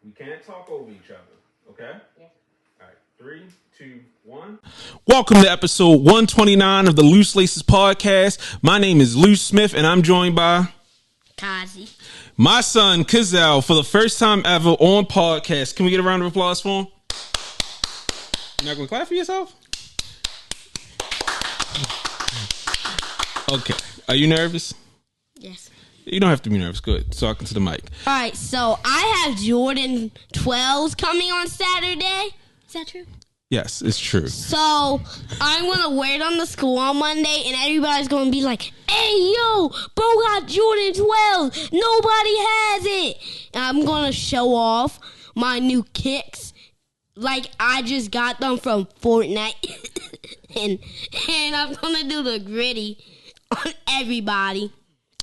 We can't talk over each other, okay? Yeah. All right, 3, 2, 1. Welcome to episode 129 of the Loose Laces podcast. My name is Luce Smith, and I'm joined by Cazzie. My son, Cazzie, for the first time ever on podcast. Can we get a round of applause for him? You're not going to clap for yourself? Okay. Are you nervous? Yes. You don't have to be nervous. Good. Talking to the mic. All right, so I have Jordan 12s coming on Saturday. Is that true? Yes, it's true. So I'm going to wear them to school on Monday, and everybody's going to be like, hey, yo, bro got Jordan 12. Nobody has it. And I'm going to show off my new kicks. Like, I just got them from Fortnite. and I'm going to do the gritty on everybody.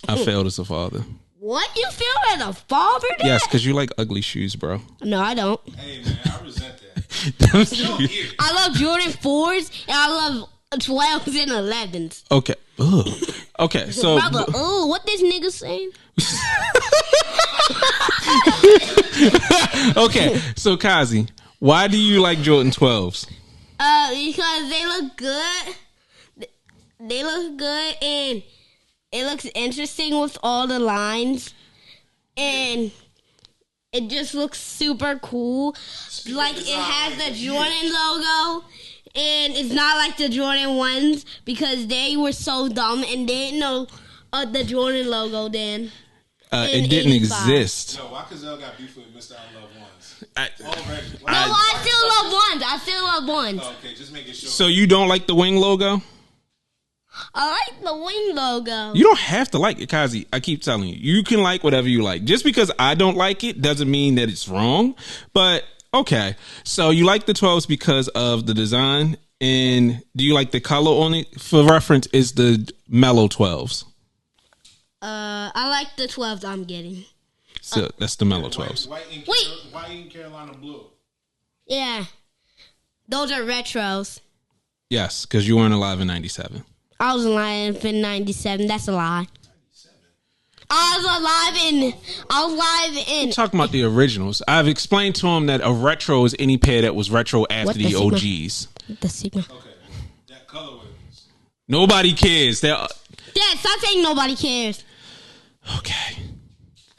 I failed as a father. What? You feel as a father, Dad? Yes, because you like ugly shoes, bro. No, I don't. Hey, man, I resent that. I love Jordan 4s, and I love 12s and 11s. Okay. Ugh. Okay, so... Brother, what this nigga saying? Okay, so Cazzie, why do you like Jordan 12s? Because they look good. They look good, and it looks interesting with all the lines. And it just looks super cool. Like, it has the Jordan logo. And it's not like the Jordan 1s because they were so dumb and didn't know the Jordan logo then. It didn't 85. exist. Yo, why Cazelle got beef with Mr. I Love Ones? I still love 1s. I still love 1s. Oh, okay, just making sure. So you don't like the wing logo? I like the wing logo. You don't have to like it, Cazzie. I keep telling you. You can like whatever you like. Just because I don't like it doesn't mean that it's wrong. But, okay. So you like the 12s because of the design. And do you like the color on it? For reference, is the mellow 12s. I like the 12s I'm getting. So that's the mellow 12s. White in Carolina blue. Yeah. Those are retros. Yes, because you weren't alive in 97. I was alive in 97. That's a lie. 97. I was alive in. I'm talking about the originals. I've explained to him that a retro is any pair that was retro after What the Sigma? OGs. The Sigma. Okay, that colorway was. Nobody cares. Dad, stop saying nobody cares. Okay.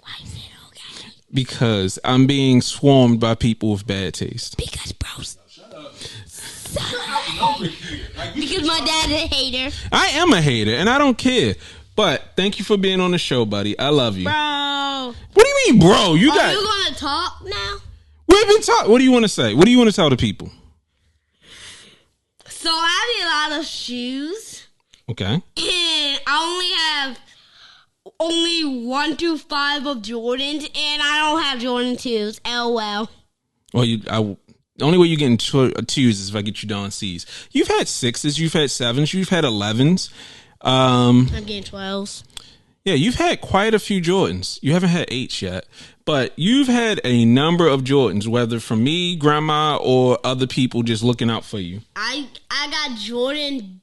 Why is it okay? Because I'm being swarmed by people with bad taste. Because bros. Shut up. Because my dad's a hater. I am a hater, and I don't care. But thank you for being on the show, buddy. I love you. Bro. What do you mean, bro? You Are you going to talk now? We've been talking. What do you want to say? What do you want to tell the people? So I have a lot of shoes. Okay. And I only have 1 through 5 of Jordans, and I don't have Jordan 2s. LOL. Well, the only way you get into twos is if I get you down C's. You've had 6s, you've had 7s, you've had 11s. I'm getting 12s. Yeah, you've had quite a few Jordans. You haven't had 8s yet, but you've had a number of Jordans, whether from me, grandma, or other people just looking out for you. I got Jordan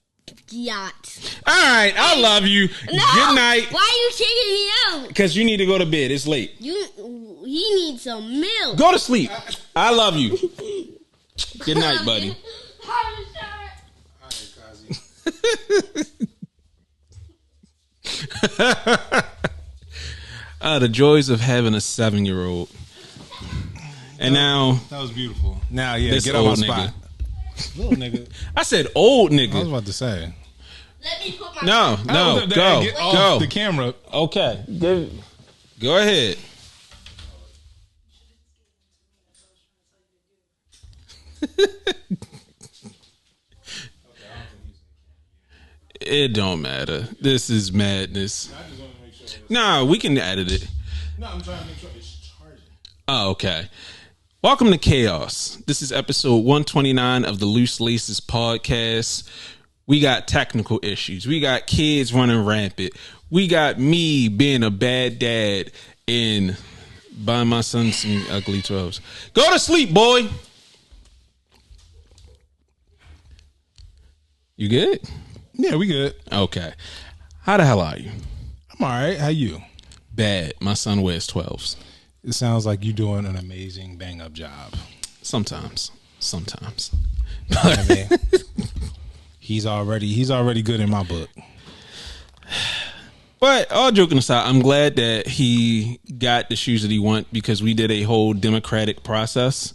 yachts. All right, I love you. No, Good night. why are you kicking me out? Because you need to go to bed. It's late. He needs some milk. Go to sleep. I love you. Good night, buddy. All right, Cazzie. The joys of having a 7-year-old. And now That was beautiful. Now, yeah, this get on my old spot. Little nigga. I said old I was nigga. about to say. Let me put my No, go. Get off Go. the camera. Okay. Go ahead. It don't matter. This is madness. I just want to make sure. Nah, we can edit it. No, I'm trying to make sure it's charging. Oh, okay. Welcome to Chaos. This is episode 129 of the Loose Laces podcast. We got technical issues. We got kids running rampant. We got me being a bad dad and buying my son some ugly 12s. Go to sleep, boy. You good? Yeah, we good. Okay. How the hell are you? I'm all right. How you? Bad. My son wears 12s. It sounds like you're doing an amazing bang up job. Sometimes. I mean, he's already good in my book. But all joking aside, I'm glad that he got the shoes that he want because we did a whole democratic process.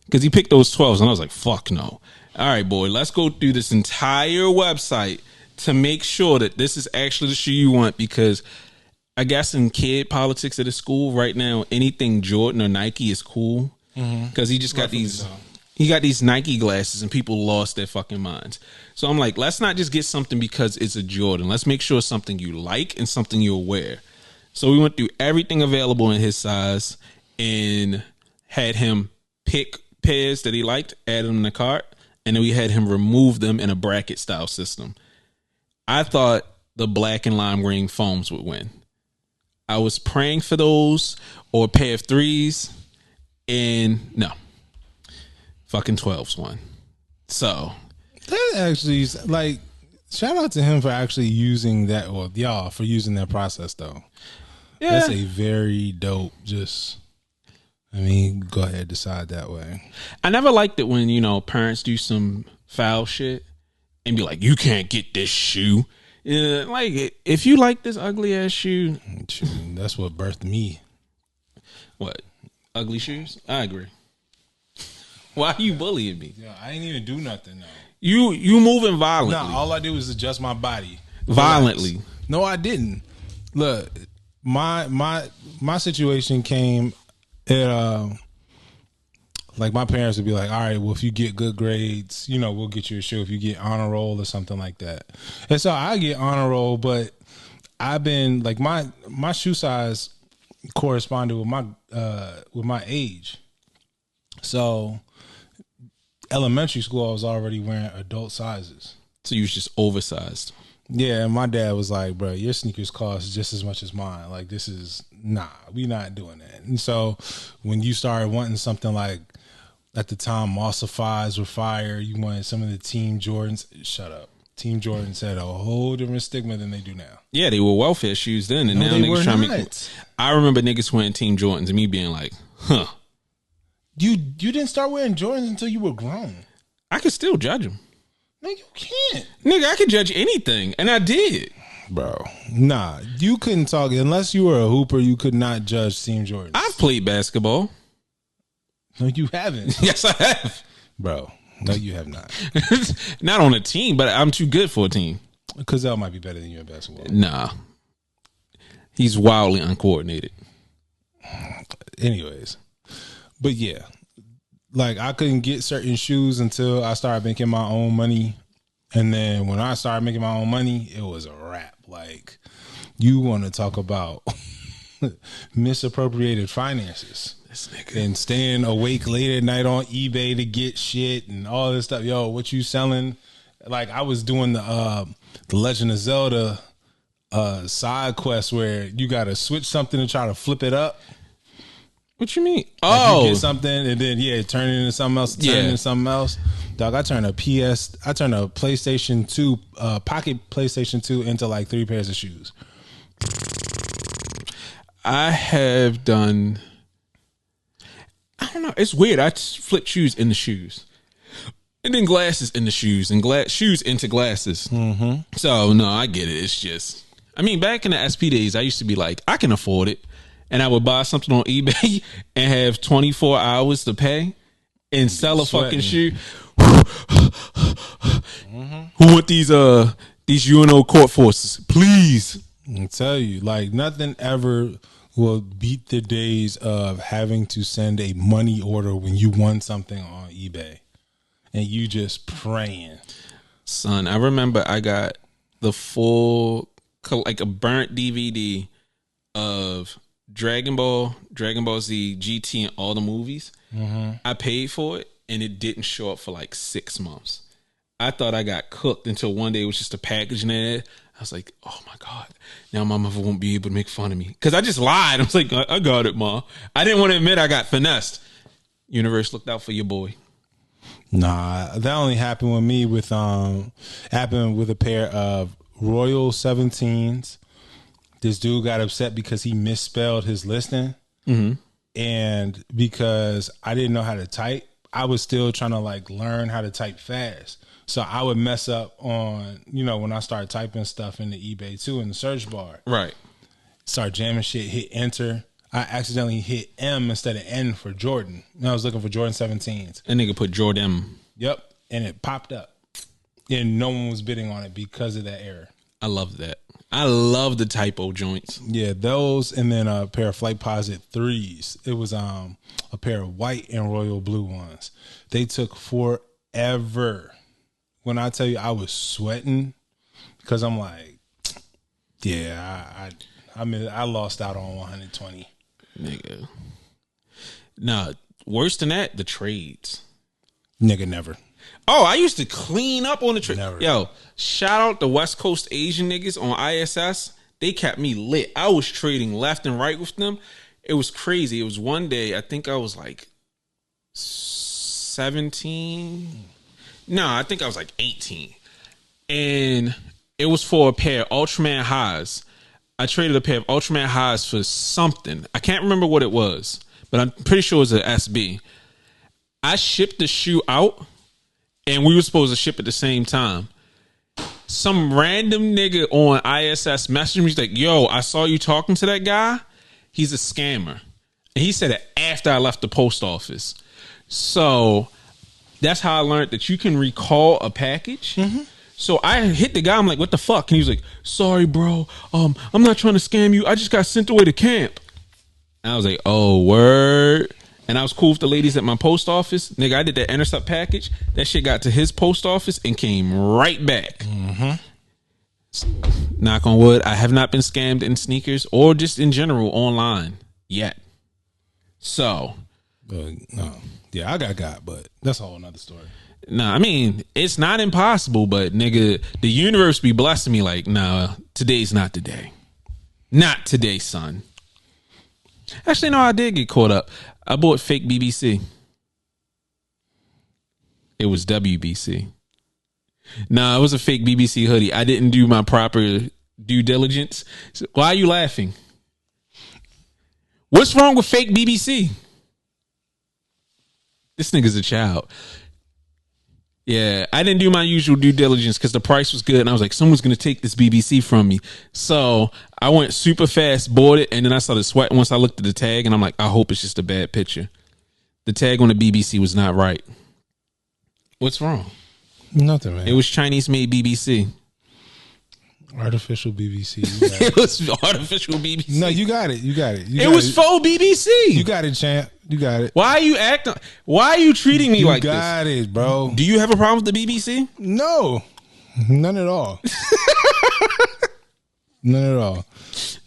Because he picked those 12s and I was like, fuck no. All right, boy, let's go through this entire website to make sure that this is actually the shoe you want. Because I guess in kid politics at his school right now, anything Jordan or Nike is cool. Because he just got he got these Nike glasses and people lost their fucking minds. So I'm like, let's not just get something because it's a Jordan. Let's make sure it's something you like and something you'll wear. So we went through everything available in his size and had him pick pairs that he liked, add them in the cart, and then we had him remove them in a bracket style system. I thought the black and lime green foams would win. I was praying for those or a pair of threes, and no. Fucking 12s won. So that actually is like, shout out to him for actually using that, or y'all for using that process though. Yeah, that's a very dope. Go ahead, decide that way. I never liked it when parents do some foul shit and be like, "You can't get this shoe." Yeah, like if you like this ugly ass shoe, that's what birthed me. What, ugly shoes? I agree. Why are you bullying me? Yeah, I ain't even do nothing though. You moving violently. No, all I did was adjust my body violently. No, I didn't. Look, my situation came at like my parents would be like, all right, well, if you get good grades, we'll get you a shoe if you get honor roll or something like that. And so I get honor roll, but I've been like my shoe size corresponded with my age. So elementary school, I was already wearing adult sizes. So you was just oversized. Yeah, and my dad was like, bro, your sneakers cost just as much as mine. Like, this is, we not doing that. And so when you started wanting something like, at the time, Mossifies were fire, you wanted some of the Team Jordans. Shut up. Team Jordans had a whole different stigma than they do now. Yeah, they were welfare shoes then, and now niggas trying to make. I remember niggas wearing Team Jordans and me being like, huh. You didn't start wearing Jordans until you were grown. I could still judge them. No, you can't. Nigga, I could judge anything, and I did. Bro, nah, you couldn't talk. Unless you were a hooper, you could not judge Team Jordans. I've played basketball. No, you haven't. Yes, I have. Bro, no, you have not. Not on a team, but I'm too good for a team. Cazelle might be better than you in basketball. Nah. He's wildly uncoordinated. Anyways. But yeah, like I couldn't get certain shoes until I started making my own money. And then when I started making my own money, it was a wrap. Like, you want to talk about misappropriated finances. This nigga. And staying awake late at night on eBay to get shit and all this stuff. Yo, what you selling? Like, I was doing the Legend of Zelda side quest where you got to switch something and try to flip it up. What you mean? Like you get something and then turn it into something else. Turn it into something else. Dog, I turned a PlayStation 2, pocket PlayStation 2 into like 3 pairs of shoes. I have done. I don't know. It's weird. I flip shoes into shoes, and then glasses into shoes, and shoes into glasses. Mm-hmm. So no, I get it. It's just. I mean, back in the SP days, I used to be like, I can afford it. And I would buy something on eBay and have 24 hours to pay and sell a fucking shoe. Mm-hmm. Who want these UNO court forces? Please. I tell you, like, nothing ever will beat the days of having to send a money order when you won something on eBay and you just praying. Son, I remember I got the full, like a burnt DVD of Dragon Ball Z, GT, and all the movies. Mm-hmm. I paid for it, and it didn't show up for like 6 months. I thought I got cooked until one day it was just a package in there. I was like, oh my God, now my mother won't be able to make fun of me. Because I just lied. I was like, I got it, Ma. I didn't want to admit I got finessed. Universe looked out for your boy. Nah, that only happened with me happened with a pair of Royal 17s. This dude got upset because he misspelled his listing. Mm-hmm. and because I didn't know how to type, I was still trying to like learn how to type fast. So I would mess up on, when I started typing stuff into eBay too in the search bar. Right. Start jamming shit, hit enter. I accidentally hit M instead of N for Jordan. And I was looking for Jordan 17s. That nigga put Jordan. Yep. And it popped up. And no one was bidding on it because of that error. I love that. I love the typo joints. Yeah, those, and then a pair of Flight Posit 3s. It was a pair of white and royal blue ones. They took forever. When I tell you I was sweating, because I'm like, yeah, I lost out on 120. Nigga. Nah, worse than that, the trades. Nigga, never. Oh, I used to clean up on the trade. Never. Yo, shout out the West Coast Asian niggas on ISS. They kept me lit. I was trading left and right with them. It was crazy. It was one day, I think I was like 17. No, I think I was like 18. And it was for a pair of Ultraman highs. I traded a pair of Ultraman highs for something. I can't remember what it was, but I'm pretty sure it was an SB. I shipped the shoe out, and we were supposed to ship at the same time. Some random nigga on ISS messaged me. He's like, yo, I saw you talking to that guy. He's a scammer. And he said it after I left the post office. So that's how I learned that you can recall a package. Mm-hmm. So I hit the guy. I'm like, what the fuck? And he was like, sorry, bro. I'm not trying to scam you. I just got sent away to camp. And I was like, oh, word. And I was cool with the ladies at my post office. Nigga, I did that intercept package. That shit got to his post office and came right back. Mm-hmm. Knock on wood. I have not been scammed in sneakers or just in general online yet. So. No. Yeah, I got, but that's a whole nother story. Nah, I mean, it's not impossible, but nigga, the universe be blessing me like, nah, today's not the day. Not today, son. Actually, no, I did get caught up. I bought fake BBC. It was WBC. Nah, it was a fake BBC hoodie. I didn't do my proper due diligence. Why are you laughing? What's wrong with fake BBC? This nigga's a child. Yeah, I didn't do my usual due diligence because the price was good. And I was like, someone's going to take this BBC from me. So I went super fast, bought it. And then I started sweating once I looked at the tag. And I'm like, I hope it's just a bad picture. The tag on the BBC was not right. What's wrong? Nothing, man. It was Chinese made BBC. Artificial BBC. It was artificial BBC. No, you got it. It was faux BBC. You got it, champ. You got it. Why are you acting? Why are you treating me like this? You got it, bro. Do you have a problem with the BBC? No, none at all. None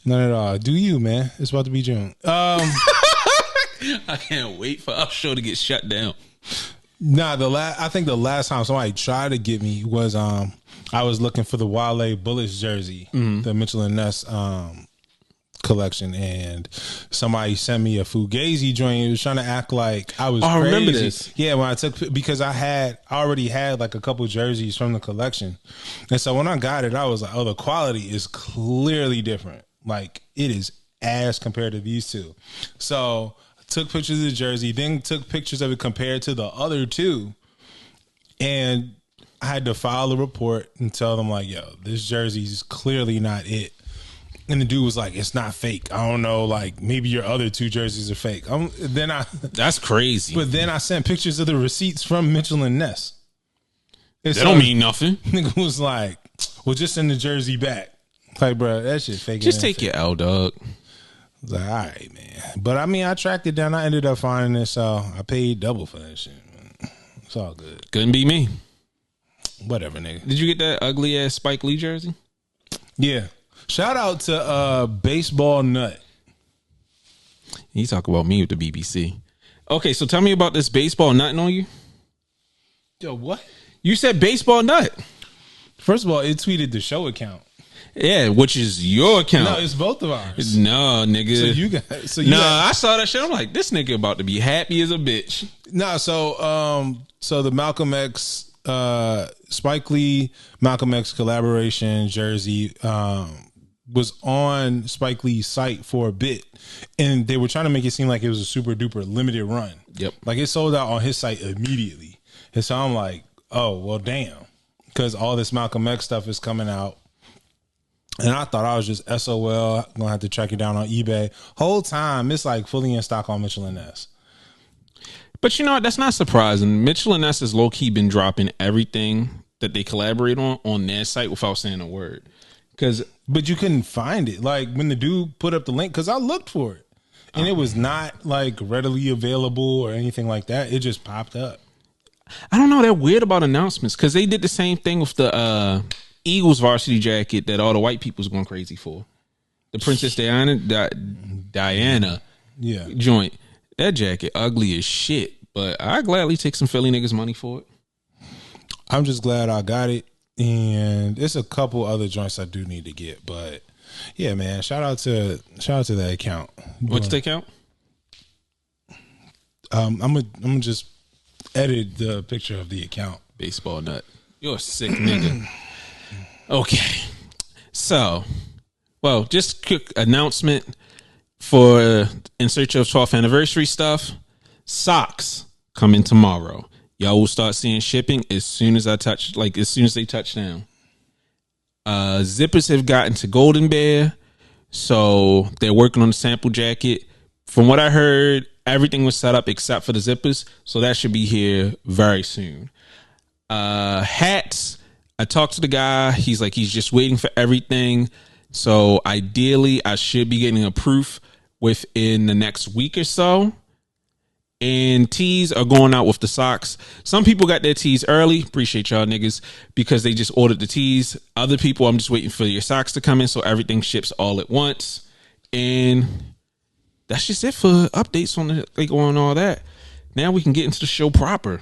at all. Do you, man? It's about to be June. I can't wait for our show to get shut down. Nah, I think the last time somebody tried to get me was I was looking for the Wale Bullets jersey, the Mitchell and Ness collection, and somebody sent me a Fugazi joint. He was trying to act like I was crazy. I remember this. Yeah, when I took, because I already had like a couple jerseys from the collection, and so when I got it, I was like, oh, the quality is clearly different. Like it is ass compared to these two. So I took pictures of the jersey, then took pictures of it compared to the other two, and I had to file a report and tell them like, yo, this jersey is clearly not it. And the dude was like, it's not fake. I don't know, like maybe your other two jerseys are fake. That's crazy. But then I sent pictures of the receipts from Mitchell and Ness. That don't mean nothing. Nigga was like, well, just send the jersey back. Like, bro, that shit fake. Just take your L, dog. I was like, all right, man. But I mean, I tracked it down. I ended up finding it, so I paid double for that shit. Man. It's all good. Couldn't be me. Whatever, nigga. Did you get that ugly ass Spike Lee jersey? Yeah. Shout out to Baseball Nut. You talk about me with the BBC. Okay, so tell me about this baseball nutting on you. Yo, what? You said baseball nut. First of all, it tweeted the show account. Yeah, which is your account. No, it's both of ours. No, nigga. So you I saw that shit. I'm like, this nigga about to be happy as a bitch. No, so the Malcolm X, Spike Lee, Malcolm X collaboration jersey, was on Spike Lee's site for a bit, and they were trying to make it seem like it was a super duper limited run. Yep. Like it sold out on his site immediately. And so I'm like, oh, well, damn. Because all this Malcolm X stuff is coming out. And I thought I was just SOL, gonna have to track it down on eBay. Whole time, it's like fully in stock on Mitchell and Ness. But you know what? That's not surprising. Mitchell and Ness has low key been dropping everything that they collaborate on their site without saying a word. But you couldn't find it. Like when the dude put up the link, because I looked for it, and it was not like readily available or anything like that. It just popped up. I don't know. They're weird about announcements because they did the same thing with the Eagles varsity jacket that all the white people's going crazy for. The Princess Diana joint. That jacket ugly as shit, but I gladly take some Philly niggas money for it. I'm just glad I got it, and there's a couple other joints I do need to get, but yeah, man, shout out to that account. What's the account? I'm gonna just edit the picture of the account. Baseball nut. You're a sick nigga. Okay. So, well, just quick announcement for in search of 12th anniversary stuff. Socks coming tomorrow. Y'all will start seeing shipping as soon as as soon as they touch down. Zippers have gotten to Golden Bear, so they're working on the sample jacket. From what I heard, everything was set up except for the zippers, so that should be here very soon. Hats, I talked to the guy. He's just waiting for everything. So ideally, I should be getting a proof within the next week or so. And tees are going out with the socks. Some people got their tees early. Appreciate y'all niggas because they just ordered the tees. Other people, I'm just waiting for your socks to come in so everything ships all at once. And that's just it for updates on all that. Now we can get into the show proper.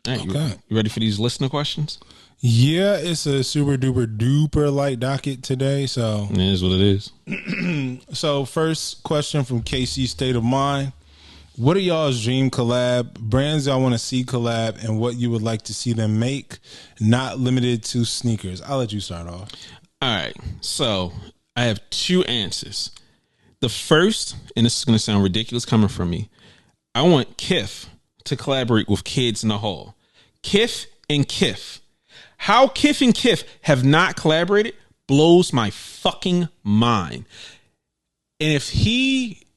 All right, okay. You ready for these listener questions? Yeah, it's a super duper light docket today. So it is what it is. So first question from KC State of Mind. What are y'all's dream collab? Brands y'all want to see collab and what you would like to see them make, not limited to sneakers. I'll let you start off. All right. So I have two answers. The first, and this is going to sound ridiculous coming from me, I want Kith to collaborate with Kids in the Hall. Kith and Kith. How Kith and Kith have not collaborated blows my fucking mind. And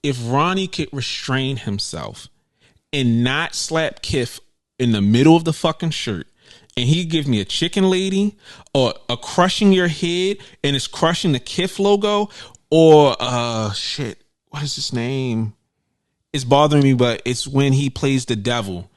if Ronnie could restrain himself and not slap Kith in the middle of the fucking shirt, and he give me a chicken lady or a crushing your head and it's crushing the Kith logo, or shit, what is his name? It's bothering me, but it's when he plays the devil,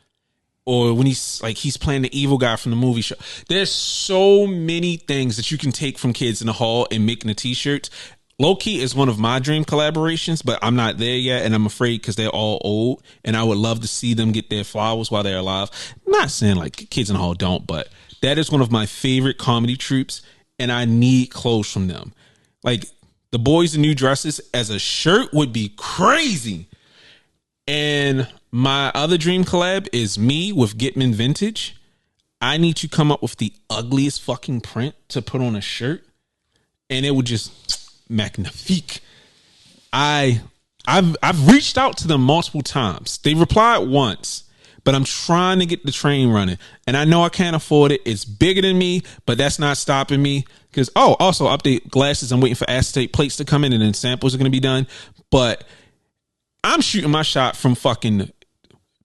or when he's playing the evil guy from the movie show. There's so many things that you can take from Kids in the Hall and making the t-shirts. Low-key is one of my dream collaborations, but I'm not there yet, and I'm afraid because they're all old, and I would love to see them get their flowers while they're alive. I'm not saying like Kids in the Hall don't, but that is one of my favorite comedy troupes, and I need clothes from them. Like, the Boys in New Dresses as a shirt would be crazy. And my other dream collab is me with Gitman Vintage. I need to come up with the ugliest fucking print to put on a shirt, and it would just magnifique. I've reached out to them multiple times. They replied once, but I'm trying to get the train running, and I know I can't afford it. It's bigger than me, but that's not stopping me. Because also update glasses. I'm waiting for acetate plates to come in, and then samples are going to be done. But I'm shooting my shot from fucking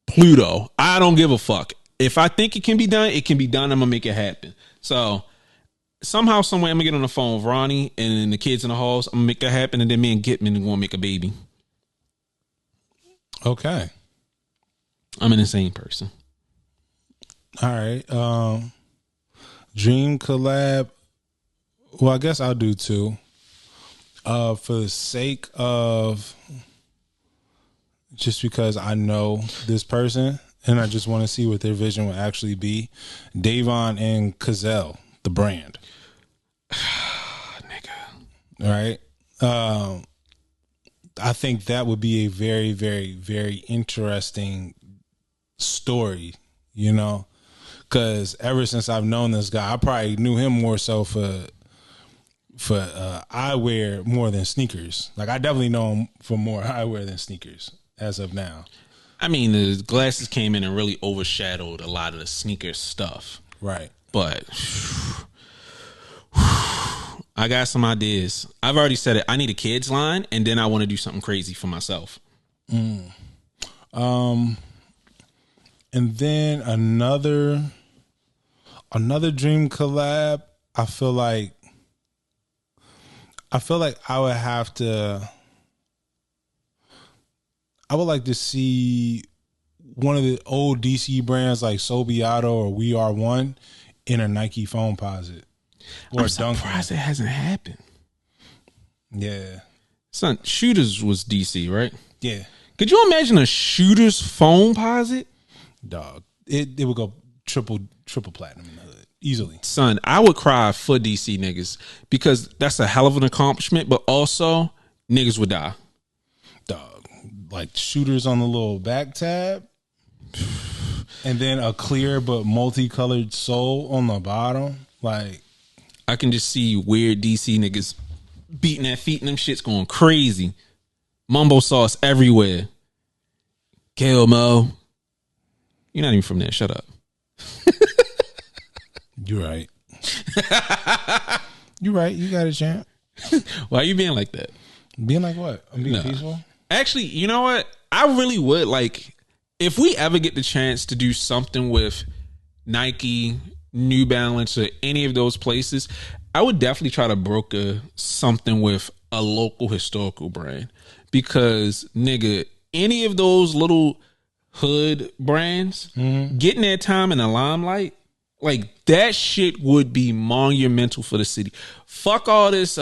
Pluto. I don't give a fuck. If I think it can be done, it can be done. I'm gonna make it happen. So somehow, someway, I'm gonna get on the phone with Ronnie and the Kids in the Halls. I'm gonna make that happen, and then me and Gitman are gonna make a baby. Okay. I'm an insane person. All right. Dream collab. Well, I guess I'll do two. For the sake of just because I know this person and I just want to see what their vision will actually be. Davon and Cazzie, the brand. Nigga. All right. I think that would be a very, very, very interesting story, you know, because ever since I've known this guy, I probably knew him more so for for eyewear more than sneakers. Like I definitely know him for more eyewear than sneakers as of now. I mean, the glasses came in and really overshadowed a lot of the sneaker stuff. Right. But I got some ideas. I've already said it. I need a kids line, and then I want to do something crazy for myself. And then another dream collab. I feel like I would have to. I would like to see one of the old DC brands like Sobiato or We Are One in a Nike foam posit. Or I'm surprised it hasn't happened. Yeah. Son, Shooters was DC, right? Yeah. Could you imagine a Shooters foam posit? Dog. It would go triple platinum in the hood. Easily. Son, I would cry for DC niggas because that's a hell of an accomplishment, but also niggas would die. Dog. Like Shooters on the little back tab. And then a clear but multicolored sole on the bottom. Like, I can just see weird DC niggas beating their feet and them shits going crazy. Mumbo sauce everywhere. Kill Mo. You're not even from there. Shut up. You're right. You're right. You got it, champ. Why are you being like that? Being like what? I'm being peaceful? Actually, you know what? I really would like, if we ever get the chance to do something with Nike, New Balance, or any of those places, I would definitely try to broker something with a local historical brand. Because, nigga, any of those little hood brands getting their time in the limelight, like that shit would be monumental for the city. Fuck all this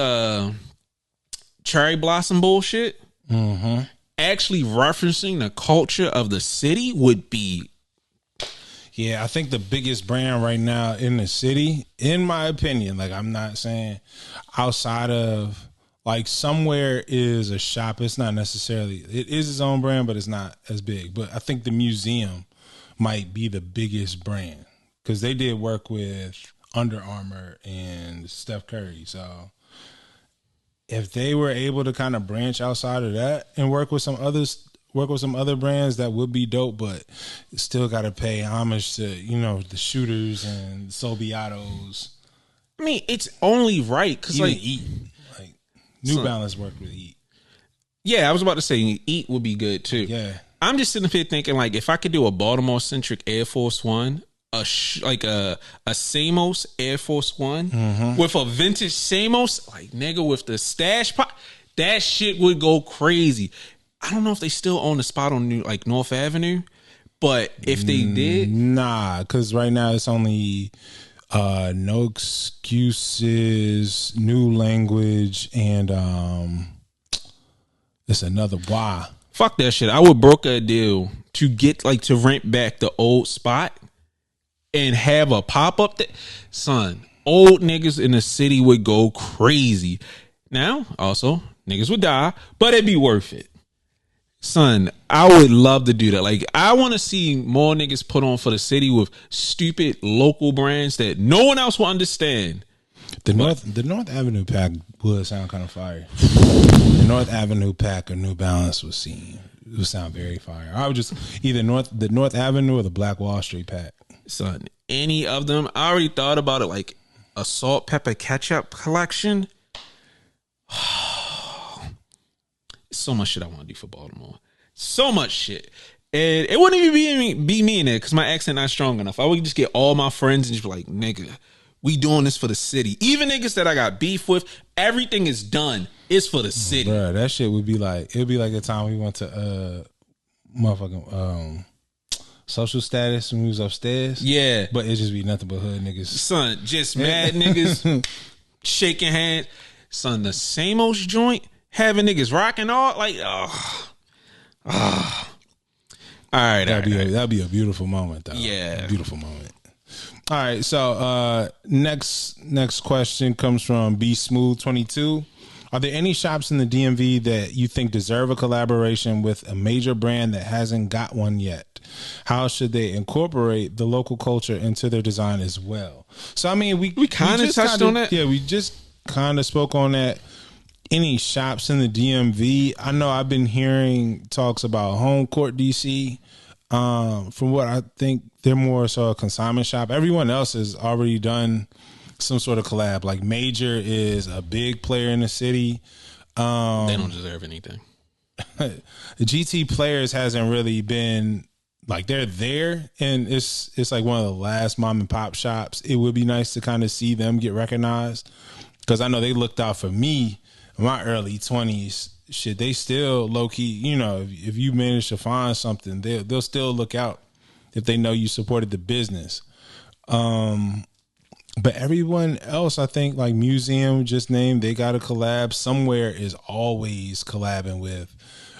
cherry blossom bullshit. Actually referencing the culture of the city would be. Yeah, I think the biggest brand right now in the city, in my opinion, like I'm not saying outside of like somewhere is a shop. It's not necessarily, it is its own brand, but it's not as big. But I think the museum might be the biggest brand because they did work with Under Armour and Steph Curry. So if they were able to kind of branch outside of that and work with some other brands, that would be dope, but still got to pay homage to, you know, the Shooters and Sobiatos. I mean, it's only right because like Eat. Like New Balance worked with Eat. Yeah, I was about to say Eat would be good too. Yeah. I'm just sitting here thinking like if I could do a Baltimore centric Air Force One, like a Samos Air Force One with a vintage Samos, like nigga with the stash pot, that shit would go crazy. I don't know if they still own the spot on North Avenue, but if they did, nah, because right now it's only No Excuses, New Language, and it's another Y. Fuck that shit. I would broker a deal to get to rent back the old spot and have a pop up there. Son, old niggas in the city would go crazy. Now, also, niggas would die, but it'd be worth it. Son, I would love to do that. Like, I want to see more niggas put on for the city with stupid local brands that no one else will understand. The North Avenue pack would sound kind of fire. The North Avenue pack of New Balance would sound very fire. I would just either the North Avenue or the Black Wall Street pack. Son, any of them. I already thought about it, like a salt, pepper, ketchup collection. So much shit I want to do for Baltimore. So much shit. And it wouldn't even be me in there because my accent not strong enough. I would just get all my friends and just be like, nigga, we doing this for the city. Even niggas that I got beef with, everything is done. It's for the city. Bruh, that shit would be like, it would be like the time we went to motherfucking Social Status when we was upstairs. Yeah. But it just be nothing but hood niggas. Son, just mad niggas shaking hands. Son, the same old joint, having niggas rocking all like, All right, that'd be a beautiful moment, though. Yeah, a beautiful moment. All right, so next question comes from B Smooth 22. Are there any shops in the DMV that you think deserve a collaboration with a major brand that hasn't got one yet? How should they incorporate the local culture into their design as well? So I mean, we kind of touched on that. Yeah, we just kind of spoke on that. Any shops in the DMV? I know I've been hearing talks about Home Court DC. From what I think, they're more so a consignment shop. Everyone else has already done some sort of collab. Like Major is a big player in the city. They don't deserve anything. The GT Players hasn't really been like, they're there, and it's like one of the last mom and pop shops. It would be nice to kind of see them get recognized, because I know they looked out for me in my early 20s. Shit, they still low key, you know, if you manage to find something, they'll still look out if they know you supported the business. But everyone else, I think, like Museum just named, they got a collab. Somewhere is always collabing with.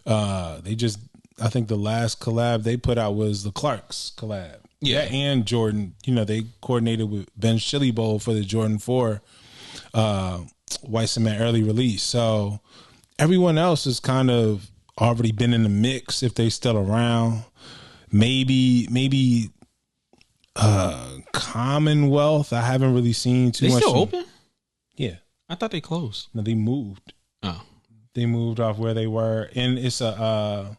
I think the last collab they put out was the Clarks collab. Yeah, and Jordan. You know, they coordinated with Ben's Chili Bowl for the Jordan 4 White Cement early release. So everyone else has kind of already been in the mix if they still around. Maybe Commonwealth. I haven't really seen too much. They still open? Yeah. I thought they closed. No, they moved. Oh. They moved off where they were. And it's a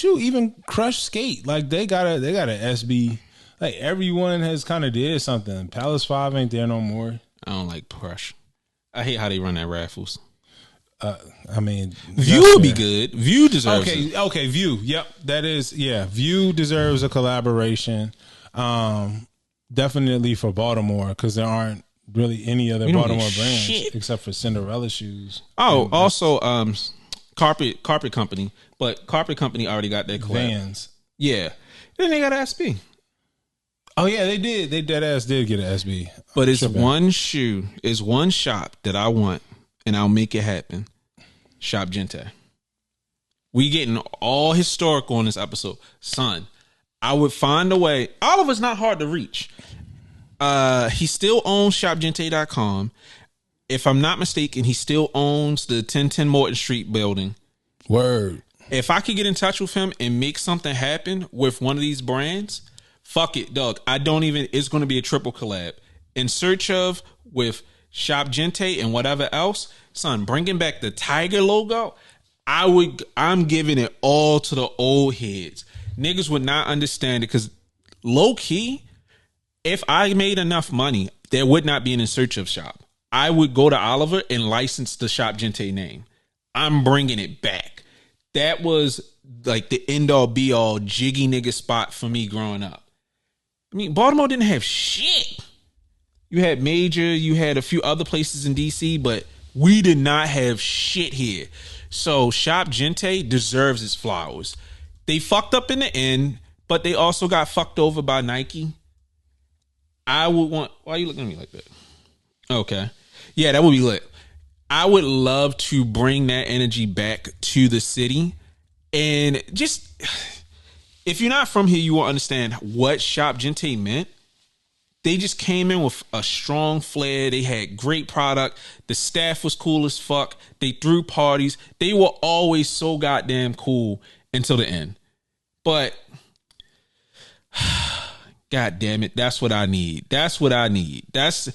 even Crush Skate. Like they got a SB. Like everyone has kind of did something. Palace 5 ain't there no more. I don't like Crush. I hate how they run that raffles. I mean, View would be good. View deserves it. Okay, View. Yep, that is, yeah. View deserves a collaboration. Definitely for Baltimore, because there aren't really any other Baltimore brands except for Cinderella shoes. Oh, also Carpet Company, but Carpet Company already got their collab. Vans. Yeah, then they got an SB. Oh yeah, they did. They dead ass did get an SB. But it's one shoe, it's one shop that I want, and I'll make it happen. Shop Gente. We getting all historical on this episode. Son, I would find a way. Oliver's not hard to reach. He still owns shopgente.com. If I'm not mistaken, he still owns the 1010 Morton Street building. Word. If I could get in touch with him and make something happen with one of these brands, fuck it, dog. It's going to be a triple collab. In search of with Shop Gente and whatever else, son, bringing back the Tiger logo, I'm giving it all to the old heads. Niggas would not understand it, because low key, if I made enough money, there would not be an In Search of shop. I would go to Oliver and license the Shop Gente name. I'm bringing it back. That was like the end all be all jiggy nigga spot for me growing up. I mean, Baltimore didn't have shit. You had Major, you had a few other places in DC, but we did not have shit here. So Shop Gente deserves its flowers. They fucked up in the end, but they also got fucked over by Nike. I would want... Why are you looking at me like that? Okay. Yeah, that would be lit. I would love to bring that energy back to the city. And just... If you're not from here, you won't understand what Shop Gente meant. They just came in with a strong flair. They had great product. The staff was cool as fuck. They threw parties. They were always so goddamn cool until the end. But, god damn it, that's what I need. That's what I need. That's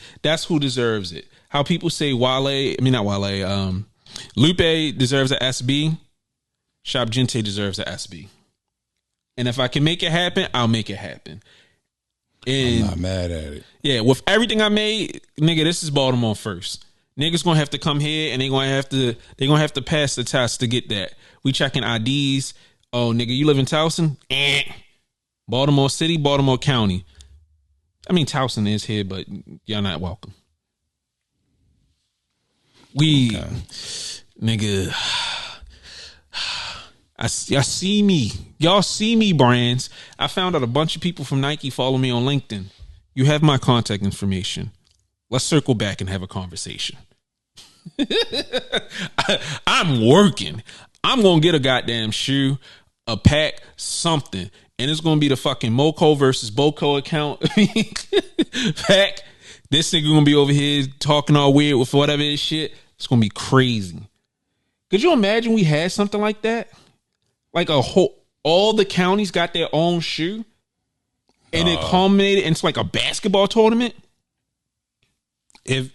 who deserves it. How people say Lupe deserves an SB. Shop Gente deserves an SB. And if I can make it happen, I'll make it happen. And I'm not mad at it. Yeah, with everything I made, nigga, this is Baltimore first. Niggas gonna have to come here and they're gonna have to pass the test to get that. We checking IDs. Oh, nigga, you live in Towson? Baltimore City, Baltimore County. I mean, Towson is here, but y'all not welcome. Nigga, y'all see me. Y'all see me, brands. I found out a bunch of people from Nike follow me on LinkedIn. You have my contact information. Let's circle back and have a conversation. I'm working. I'm going to get a goddamn shoe, a pack, something. And it's going to be the fucking Moco versus Boco account pack. This nigga going to be over here talking all weird with whatever his shit. It's going to be crazy. Could you imagine we had something like that? Like all the counties got their own shoe, and it culminated into like a basketball tournament. If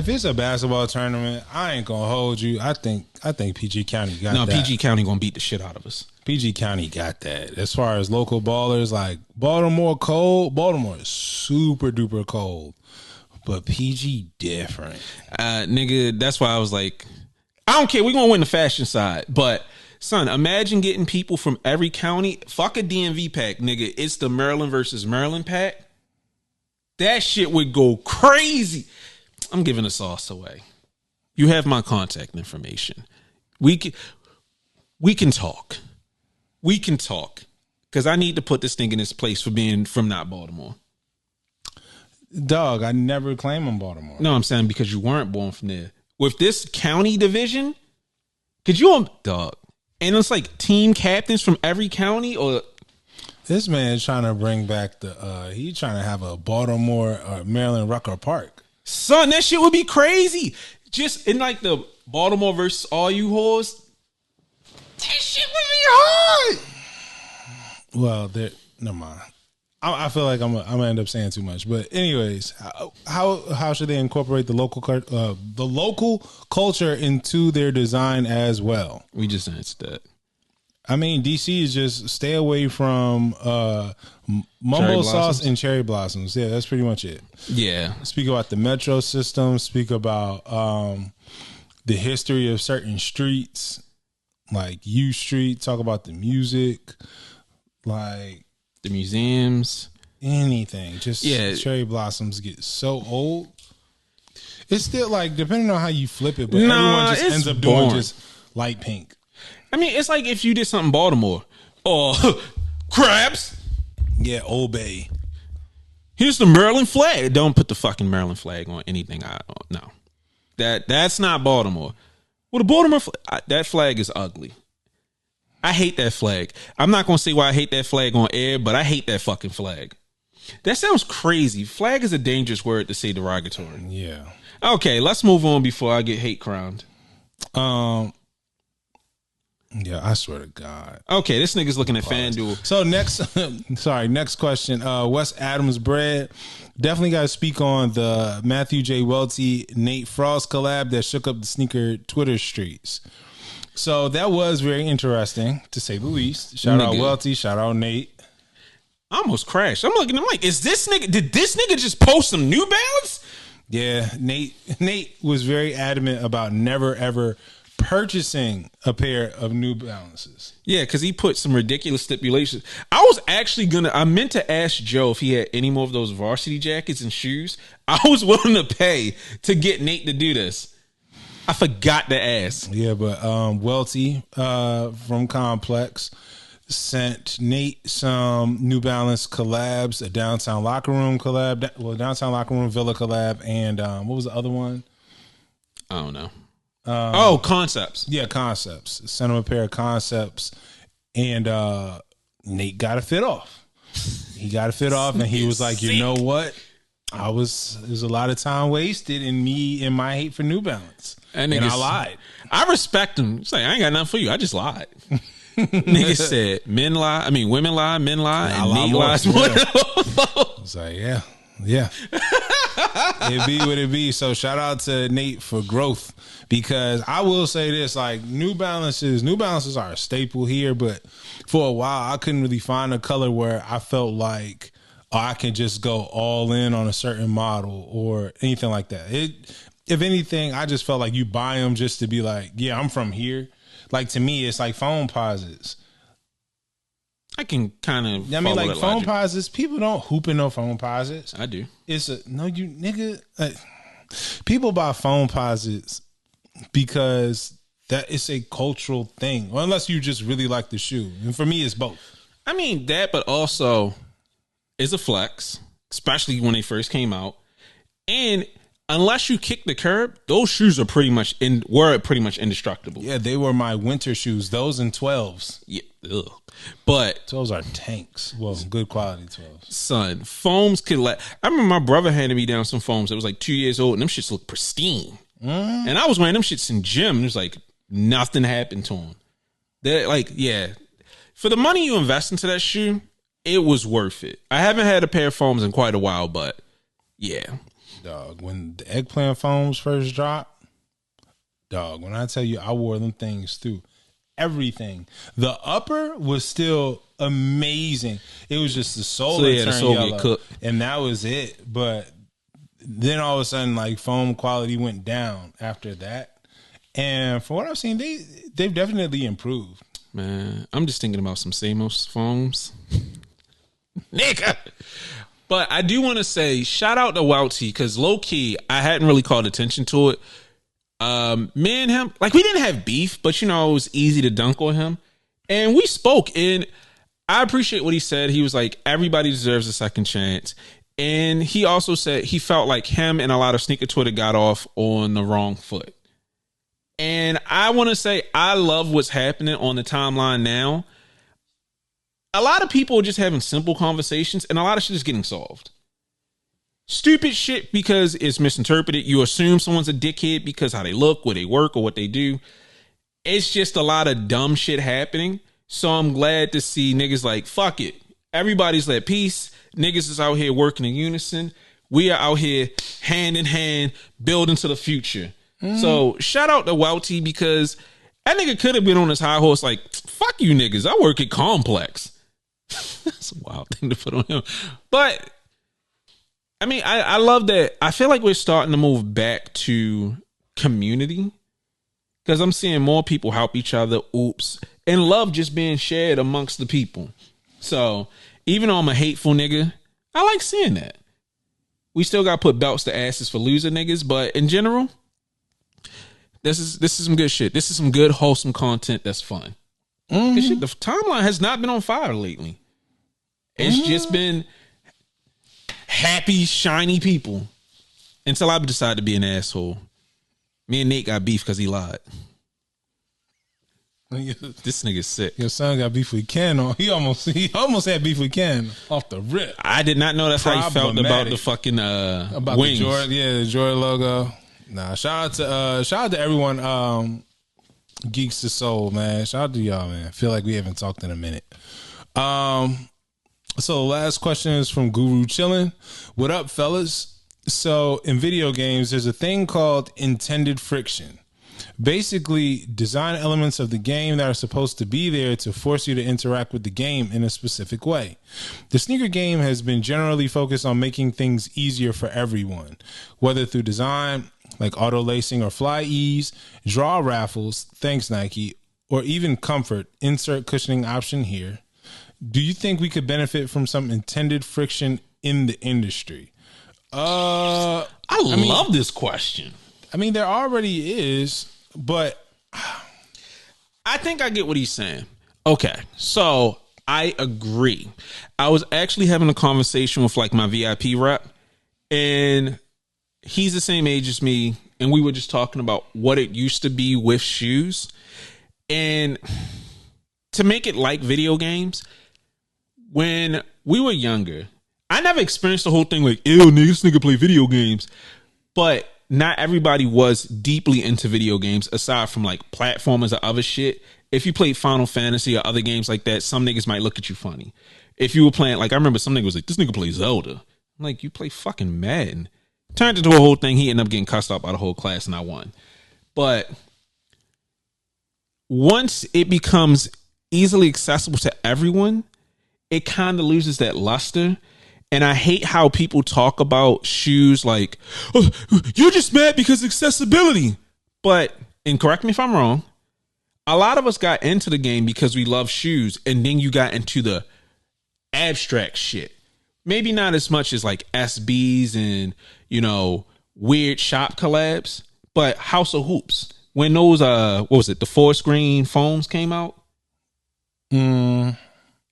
it's a basketball tournament, I ain't gonna hold you. I think PG County got that. No, PG County gonna beat the shit out of us. PG County got that. As far as local ballers, like Baltimore cold. Baltimore is super duper cold, but PG different. Nigga, that's why I was like, I don't care. We're gonna win the fashion side, but son, imagine getting people from every county. Fuck a DMV pack, nigga. It's the Maryland versus Maryland pack. That shit would go crazy. I'm giving the sauce away. You have my contact information. We can talk. We can talk. Because I need to put this thing in its place for being from not Baltimore. Dog, I never claim I'm Baltimore. No, I'm saying because you weren't born from there. With this county division, could you, dog, and it's like team captains from every county, or this man is trying to bring back he's trying to have a Baltimore Maryland Rucker Park. Son, that shit would be crazy. Just in like the Baltimore versus all you whores. That shit would be hard. Well, never mind. I feel like I'm gonna end up saying too much, but anyways, how should they incorporate the local culture into their design as well? We just answered that. I mean, DC is just stay away from mumbo sauce and cherry blossoms. Yeah, that's pretty much it. Yeah. Speak about the metro system. Speak about the history of certain streets, like U Street. Talk about the music, like the museums, anything. Just cherry blossoms get so old. It's still like depending on how you flip it, but everyone just ends up doing just light pink. I mean, it's like if you did something Baltimore or crabs. Yeah, Old Bay. Here's the Maryland flag. Don't put the fucking Maryland flag on anything. No, that's not Baltimore. Well, the Baltimore that flag is ugly. I hate that flag. I'm not going to say why I hate that flag on air, but I hate that fucking flag. That sounds crazy. Flag is a dangerous word to say derogatory. Yeah. Okay, let's move on before I get hate crowned. Yeah, I swear to God. Okay, this nigga's looking at FanDuel. So next question. Wes Adams Bread. Definitely got to speak on the Matthew J. Welty, Nate Frost collab that shook up the sneaker Twitter streets. So that was very interesting, to say the least. Shout out Welty. Shout out Nate. I almost crashed. I'm looking. I'm like, did this nigga just post some New Balance? Yeah, Nate was very adamant about never ever purchasing a pair of New Balances. Yeah, because he put some ridiculous stipulations. I meant to ask Joe if he had any more of those varsity jackets and shoes. I was willing to pay to get Nate to do this. I forgot to ask. Yeah, but Welty from Complex sent Nate some New Balance collabs, a Downtown Locker Room collab, Downtown Locker Room Villa collab, and what was the other one? I don't know. Concepts. Yeah, Concepts. Sent him a pair of Concepts, and Nate got a fit off. He got a fit off, and he was like, "You know what? There's a lot of time wasted in me and my hate for New Balance." And I lied. I respect him. He's like, I ain't got nothing for you. I just lied. Nigga said, women lie, men lie, and Nate lies. It's like, yeah. It be what it be. So shout out to Nate for growth, because I will say this, like New Balances are a staple here, but for a while I couldn't really find a color where I felt like I can just go all in on a certain model or anything like that. If anything, I just felt like you buy them just to be like, yeah, I'm from here. Like to me, it's like phone posits. I can kind of. I mean, like phone posits. People don't hoop in no phone posits. I do. People buy phone posits because that is a cultural thing, well, unless you just really like the shoe. And for me, it's both. I mean that, but also it's a flex, especially when they first came out. And unless you kick the curb, those shoes are pretty much indestructible. Yeah, they were my winter shoes. Those and 12s. Yeah, ugh. But 12s are tanks. Well, good quality 12s. Son, foams could I remember my brother handed me down some foams that was like 2 years old, and them shits look pristine. And I was wearing them shits in gym, and there's like nothing happened to them. They're like, yeah, for the money you invest into that shoe, it was worth it. I haven't had a pair of foams in quite a while, but yeah. Dog, when the eggplant foams first dropped, dog, when I tell you I wore them things through everything. The upper was still amazing. It was just the sole that turned yellow, cooked, and that was it. But then all of a sudden, like, foam quality went down after that. And from what I've seen, they've definitely improved. Man, I'm just thinking about some Samos foams. Nigga. But I do want to say, shout out to Wouty, because low key, I hadn't really called attention to it. Me and him, like, we didn't have beef, but it was easy to dunk on him. And we spoke, and I appreciate what he said. He was like, everybody deserves a second chance. And he also said he felt like him and a lot of sneaker Twitter got off on the wrong foot. And I want to say, I love what's happening on the timeline now. A lot of people are just having simple conversations, and a lot of shit is getting solved. Stupid shit because it's misinterpreted. You assume someone's a dickhead because how they look, where they work, or what they do. It's just a lot of dumb shit happening. So I'm glad to see niggas like, fuck it. Everybody's at peace. Niggas is out here working in unison. We are out here hand in hand, building to the future. So shout out to Wouty, because that nigga could have been on his high horse like, fuck you niggas, I work at Complex. That's a wild thing to put on him. But I mean, I love that. I feel like we're starting to move back to community, because I'm seeing more people help each other, and love just being shared amongst the people. So even though I'm a hateful nigga, I like seeing that. We still got to put belts to asses for loser niggas, but in general, this is some good shit. This is some good, wholesome content that's fun. This shit, the timeline has not been on fire lately. It's just been happy, shiny people until I decide to be an asshole. Me and Nate got beef because he lied. This nigga's sick. Your son got beef with Ken. He almost had beef with Ken off the rip. I did not know that's how you felt about the fucking about wings. The Jordan logo. Nah, shout out to everyone. Geeks to Soul, man. Shout out to y'all, man. Feel like we haven't talked in a minute. So last question is from Guru Chillin'. What up, fellas? So in video games, there's a thing called intended friction. Basically, design elements of the game that are supposed to be there to force you to interact with the game in a specific way. The sneaker game has been generally focused on making things easier for everyone, whether through design, like auto lacing or fly ease, draw raffles, thanks Nike, or even comfort, insert cushioning option here. Do you think we could benefit from some intended friction in the industry? I love this question. I mean, there already is, but I think I get what he's saying. Okay, so I agree. I was actually having a conversation with like my VIP rep, and he's the same age as me, and we were just talking about what it used to be with shoes. And to make it like video games, when we were younger, I never experienced the whole thing like, ew, nigga, this nigga play video games. But not everybody was deeply into video games, aside from like platformers or other shit. If you played Final Fantasy or other games like that, some niggas might look at you funny. If you were playing, like, I remember some niggas was like, this nigga plays Zelda. I'm like, you play fucking Madden. Turned into a whole thing. He ended up getting cussed out by the whole class, and I won. But once it becomes easily accessible to everyone, it kind of loses that luster. And I hate how people talk about shoes like, oh, you're just mad because of accessibility. But, and correct me if I'm wrong, a lot of us got into the game because we love shoes, and then you got into the abstract shit. Maybe not as much as like SBs and, weird shop collabs, but House of Hoops. When those, what was it, the forest green foams came out?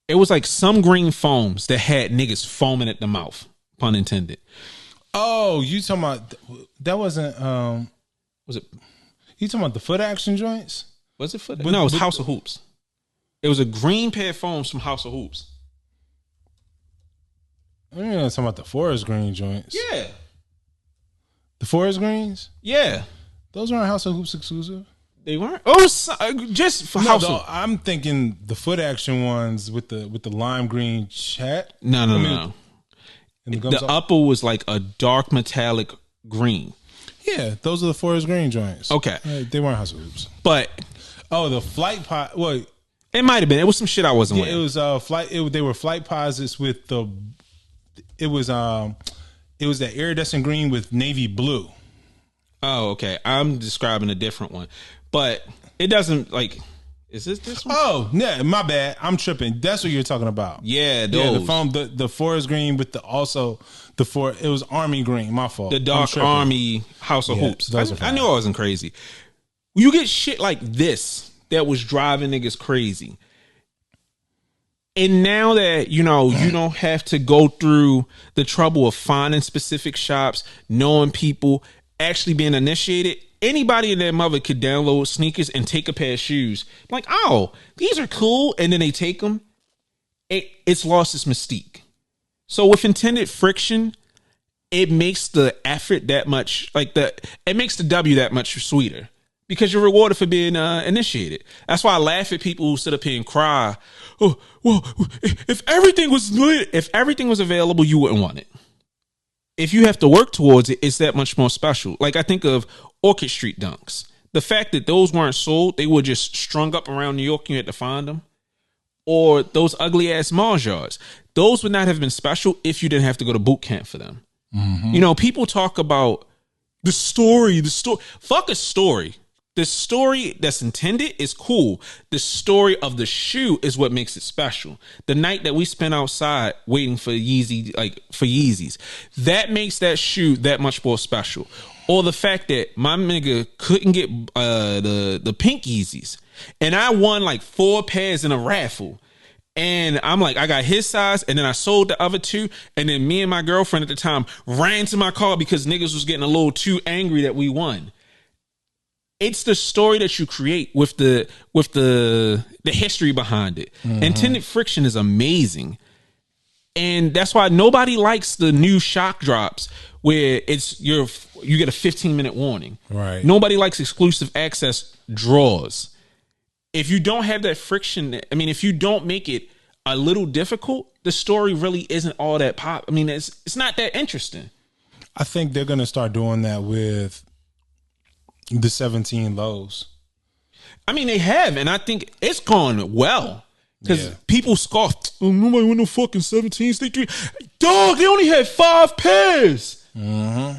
It was like some green foams that had niggas foaming at the mouth, pun intended. Oh, you talking about, that wasn't, was it? You talking about the foot action joints? Was it foot? No, it was House of Hoops. It was a green pair of foams from House of Hoops. I'm not talking about the forest green joints. Yeah. The forest greens? Yeah. Those weren't House of Hoops exclusive? They weren't? Oh, just for House of... I'm thinking the foot action ones with the lime green chat. No. And the gums The upper was like a dark metallic green. Yeah, those are the forest green joints. Okay. They weren't Hustle Hoops. But the flight pod. Well, it might have been. It was some shit I wasn't yeah, with. it was flight. They were flight posits with the. It was that iridescent green with navy blue. Oh, okay. I'm describing a different one, but it doesn't like. Is this one? Oh, yeah, my bad. I'm tripping. That's what you're talking about. Yeah, those. Yeah, the foam, the forest green with it was army green. My fault. The dark army House of Hoops. I knew I wasn't crazy. You get shit like this that was driving niggas crazy. And now that, you don't have to go through the trouble of finding specific shops, knowing people, actually being initiated, anybody and their mother could download sneakers and take a pair of shoes. Like, oh, these are cool. And then they take them. It's lost its mystique. So with intended friction, it makes the effort that much, it makes the W that much sweeter. Because you're rewarded for being initiated. That's why I laugh at people who sit up here and cry. Oh, well, if everything was available, you wouldn't want it. If you have to work towards it, it's that much more special. Like I think of Orchid Street dunks. The fact that those weren't sold, they were just strung up around New York and you had to find them. Or those ugly ass Mars yards. Those would not have been special if you didn't have to go to boot camp for them. Mm-hmm. People talk about the story. Fuck a story. The story that's intended is cool. The story of the shoe is what makes it special. The night that we spent outside waiting for Yeezys, that makes that shoe that much more special. Or the fact that my nigga couldn't get the pink Yeezys, and I won like 4 pairs in a raffle. And I'm like, I got his size, and then I sold the other 2, and then me and my girlfriend at the time ran to my car because niggas was getting a little too angry that we won. It's the story that you create with the history behind it. Mm-hmm. Intended friction is amazing. And that's why nobody likes the new shock drops where you get a 15-minute warning. Right. Nobody likes exclusive access draws. If you don't have that friction, if you don't make it a little difficult, the story really isn't all that pop. It's not that interesting. I think they're going to start doing that with the 17 lows. They have, and I think it's gone well. Because people scoffed. Oh, nobody want no fucking 17s. Dog, they only had 5 pairs. Mm-hmm.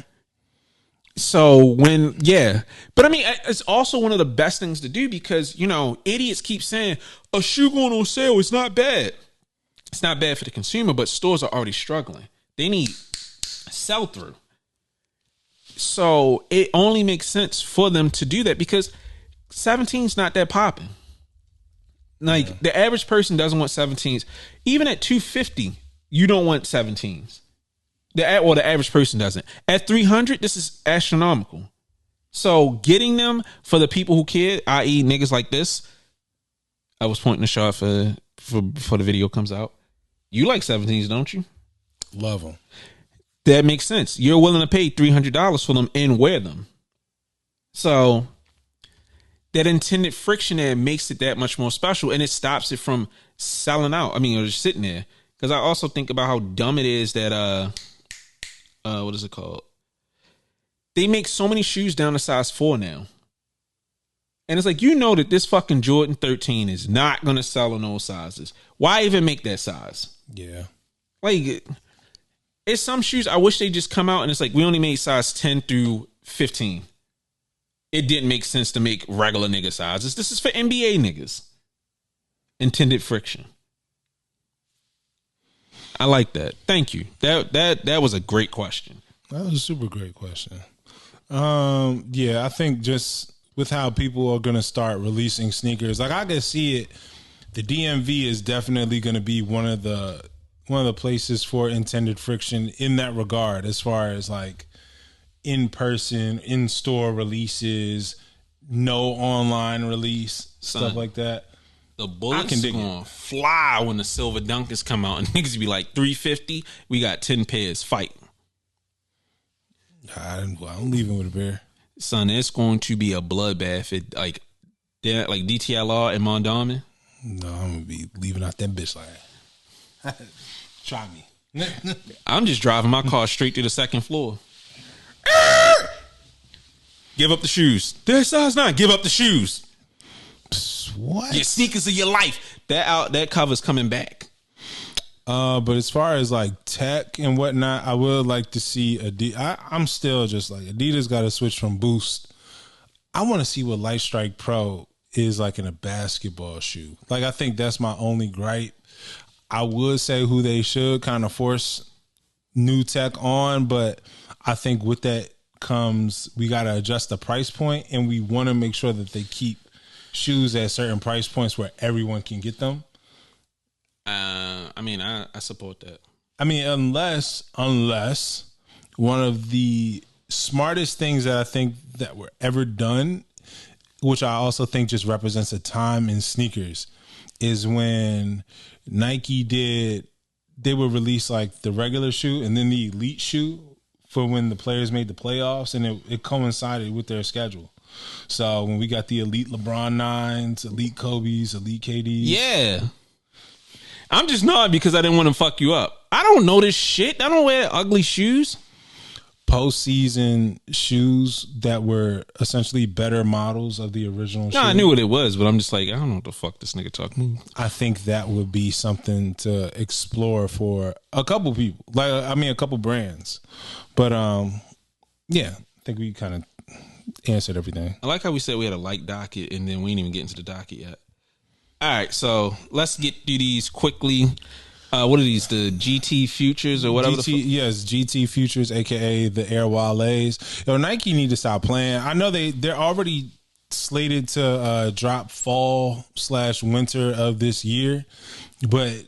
So but it's also one of the best things to do because, idiots keep saying a shoe going on sale is not bad. It's not bad for the consumer, but stores are already struggling. They need sell through. So it only makes sense for them to do that because 17's not that popping. The average person doesn't want 17s. Even at $250, you don't want 17s. The average person doesn't. At $300, this is astronomical. So getting them for the people who care, i.e. niggas like this, I was pointing the shot for before the video comes out. You like 17s, don't you? Love them. That makes sense. You're willing to pay $300 for them and wear them. So that intended friction there makes it that much more special, and it stops it from selling out. Or just sitting there. Because I also think about how dumb it is that what is it called? They make so many shoes down to size 4 now. And it's like, that this fucking Jordan 13 is not going to sell in those sizes. Why even make that size? Yeah. It's some shoes I wish they just come out and it's like, we only made size 10 through 15. It didn't make sense to make regular nigga sizes. This is for NBA niggas. Intended friction. I like that. Thank you. That was a great question. That was a super great question. I think just with how people are going to start releasing sneakers, I can see it. The DMV is definitely going to be one of the places for intended friction in that regard, as far as in-person, in-store releases, no online release, stuff like that. The bullets gonna fly when the silver dunkers come out and niggas be like $350. We got 10 pairs. Fight. I'm leaving with a bear. Son, it's going to be a bloodbath. Like DTLR and Mondawmin. No, I'm gonna be leaving out that bitch like that. Try me. I'm just driving my car straight to the second floor. Give up the shoes. They're size 9. Give up the shoes. What? Your sneakers of your life. That cover's coming back. But as far as like tech and whatnot, I would like to see Adidas. I'm still just like Adidas got to switch from Boost. I want to see what Light Strike Pro is like in a basketball shoe. Like, I think that's my only gripe. I would say who they should kind of force new tech on, but I think with that comes we got to adjust the price point, and we want to make sure that they keep shoes at certain price points where everyone can get them. I mean, I support that. I mean, unless one of the smartest things that I think that were ever done, which I also think just represents a time in sneakers, is when Nike they would release like the regular shoe and then the elite shoe for when the players made the playoffs, and it coincided with their schedule. So when we got the elite LeBron 9s, elite Kobe's, elite KD's. Yeah. I'm just not because I didn't want to fuck you up. I don't know this shit. I don't wear ugly shoes. Postseason shoes that were essentially better models of the original shoe. No, I knew what it was, but I'm just like, I don't know what the fuck this nigga talking. I think that would be something to explore for a couple people. Like, I mean, a couple brands. But yeah, I think we kind of answered everything. I like how we said we had a light docket, and then we ain't even get into the docket yet. All right, so let's get through these quickly. What are these? The GT Futures or whatever? Yes, GT Futures, aka the Air Wales. Yo, Nike need to stop playing. I know they're already slated to drop fall/winter of this year, but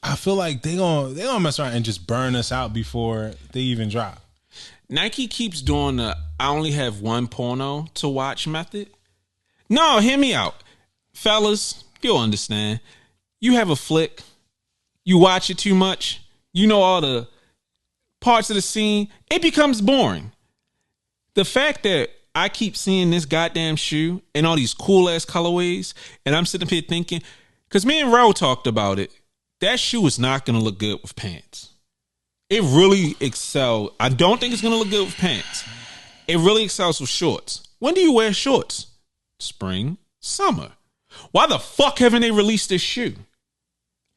I feel like they gonna mess around and just burn us out before they even drop. Nike keeps doing the I only have one porno to watch method. No, hear me out. Fellas, you'll understand. You have a flick, you watch it too much, you know all the parts of the scene, it becomes boring. The fact that I keep seeing this goddamn shoe and all these cool ass colorways, and I'm sitting up here thinking, because me and Ro talked about it, that shoe is not going to look good with pants. It really excels. I don't think it's going to look good with pants. It really excels with shorts. When do you wear shorts? Spring, summer. Why the fuck haven't they released this shoe?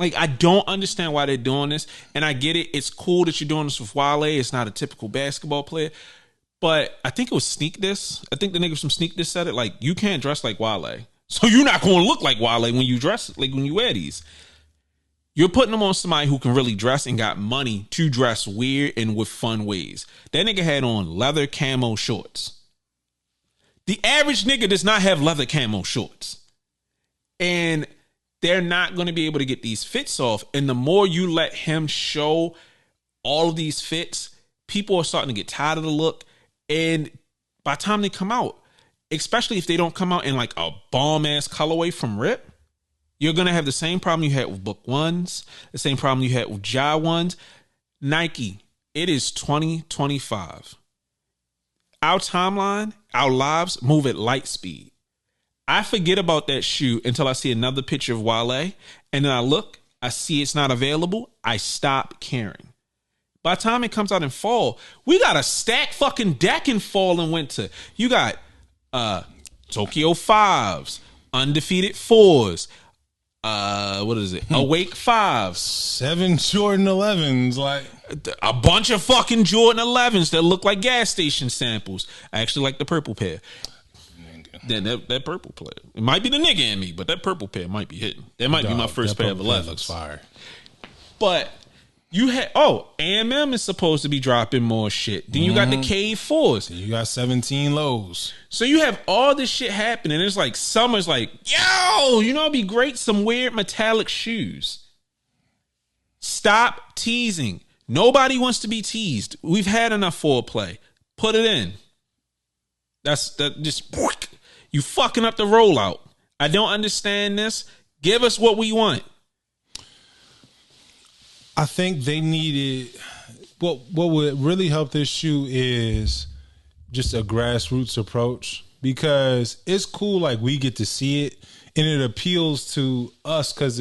Like, I don't understand why they're doing this. And I get it. It's cool that you're doing this with Wale. It's not a typical basketball player. But I think it was Sneak This. I think the niggas from Sneak This said it. Like, you can't dress like Wale. So you're not going to look like Wale when you dress, like when you wear these. You're putting them on somebody who can really dress and got money to dress weird and with fun ways. That nigga had on leather camo shorts. The average nigga does not have leather camo shorts. And they're not going to be able to get these fits off. And the more you let him show all of these fits, people are starting to get tired of the look. And by the time they come out, especially if they don't come out in like a bomb ass colorway from Rip, you're going to have the same problem you had with Book Ones, the same problem you had with Jai Ones. Nike, it is 2025. Our timeline, our lives move at light speed. I forget about that shoe until I see another picture of Wale, and then I look, I see it's not available, I stop caring. By the time it comes out in fall, we got a stacked fucking deck in fall and winter. You got Tokyo 5s, Undefeated 4s, what is it? Awake 5s. 7 Jordan 11s, like a bunch of fucking Jordan 11s that look like gas station samples. I actually like the purple pair. That purple pair. It might be the nigga in me, but that purple pair might be hitting. That might be my first pair of 11s. Looks fire. But you had AMM is supposed to be dropping more shit. Then you got the Cave 4s. You got 17 lows. So you have all this shit happening. It's like summer's like, yo, you know it'd be great, some weird metallic shoes. Stop teasing. Nobody wants to be teased. We've had enough foreplay. Put it in. Just you fucking up the rollout. I don't understand this. Give us what we want. I think they needed what would really help this shoe is just a grassroots approach, because it's cool like we get to see it and it appeals to us because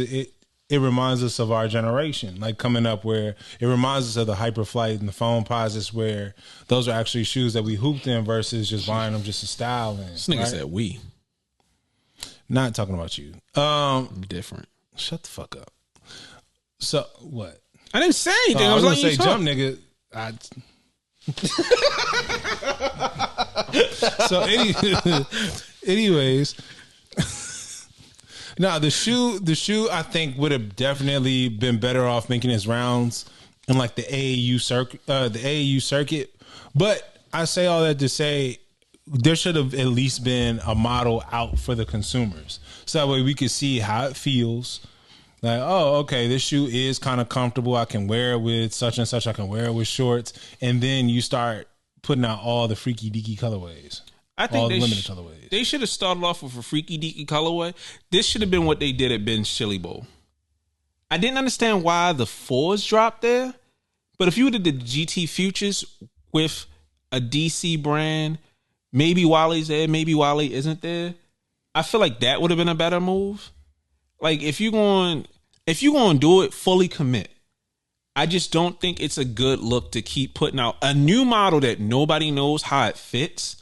it reminds us of our generation, like coming up, where it reminds us of the Hyperflight and the Foam Posits, where those are actually shoes that we hooped in versus just buying them just to style in. This nigga said we. Not talking about you. Different. Shut the fuck up. So what? I didn't say anything. I was gonna letting say you talk. jump, nigga. So anyways, now the shoe I think would have definitely been better off making its rounds in like the AAU circuit. But I say all that to say there should have at least been a model out for the consumers, so that way we could see how it feels. Like, oh, okay, this shoe is kind of comfortable. I can wear it with such and such. I can wear it with shorts. And then you start putting out all the freaky deaky colorways. I think all the limited colorways. They should have started off with a freaky deaky colorway. This should have been what they did at Ben's Chili Bowl. I didn't understand why the 4s dropped there. But if you would have did the GT Futures with a DC brand, maybe Wally's there, maybe Wally isn't there, I feel like that would have been a better move. Like, if you're going to do it, fully commit. I just don't think it's a good look to keep putting out a new model that nobody knows how it fits.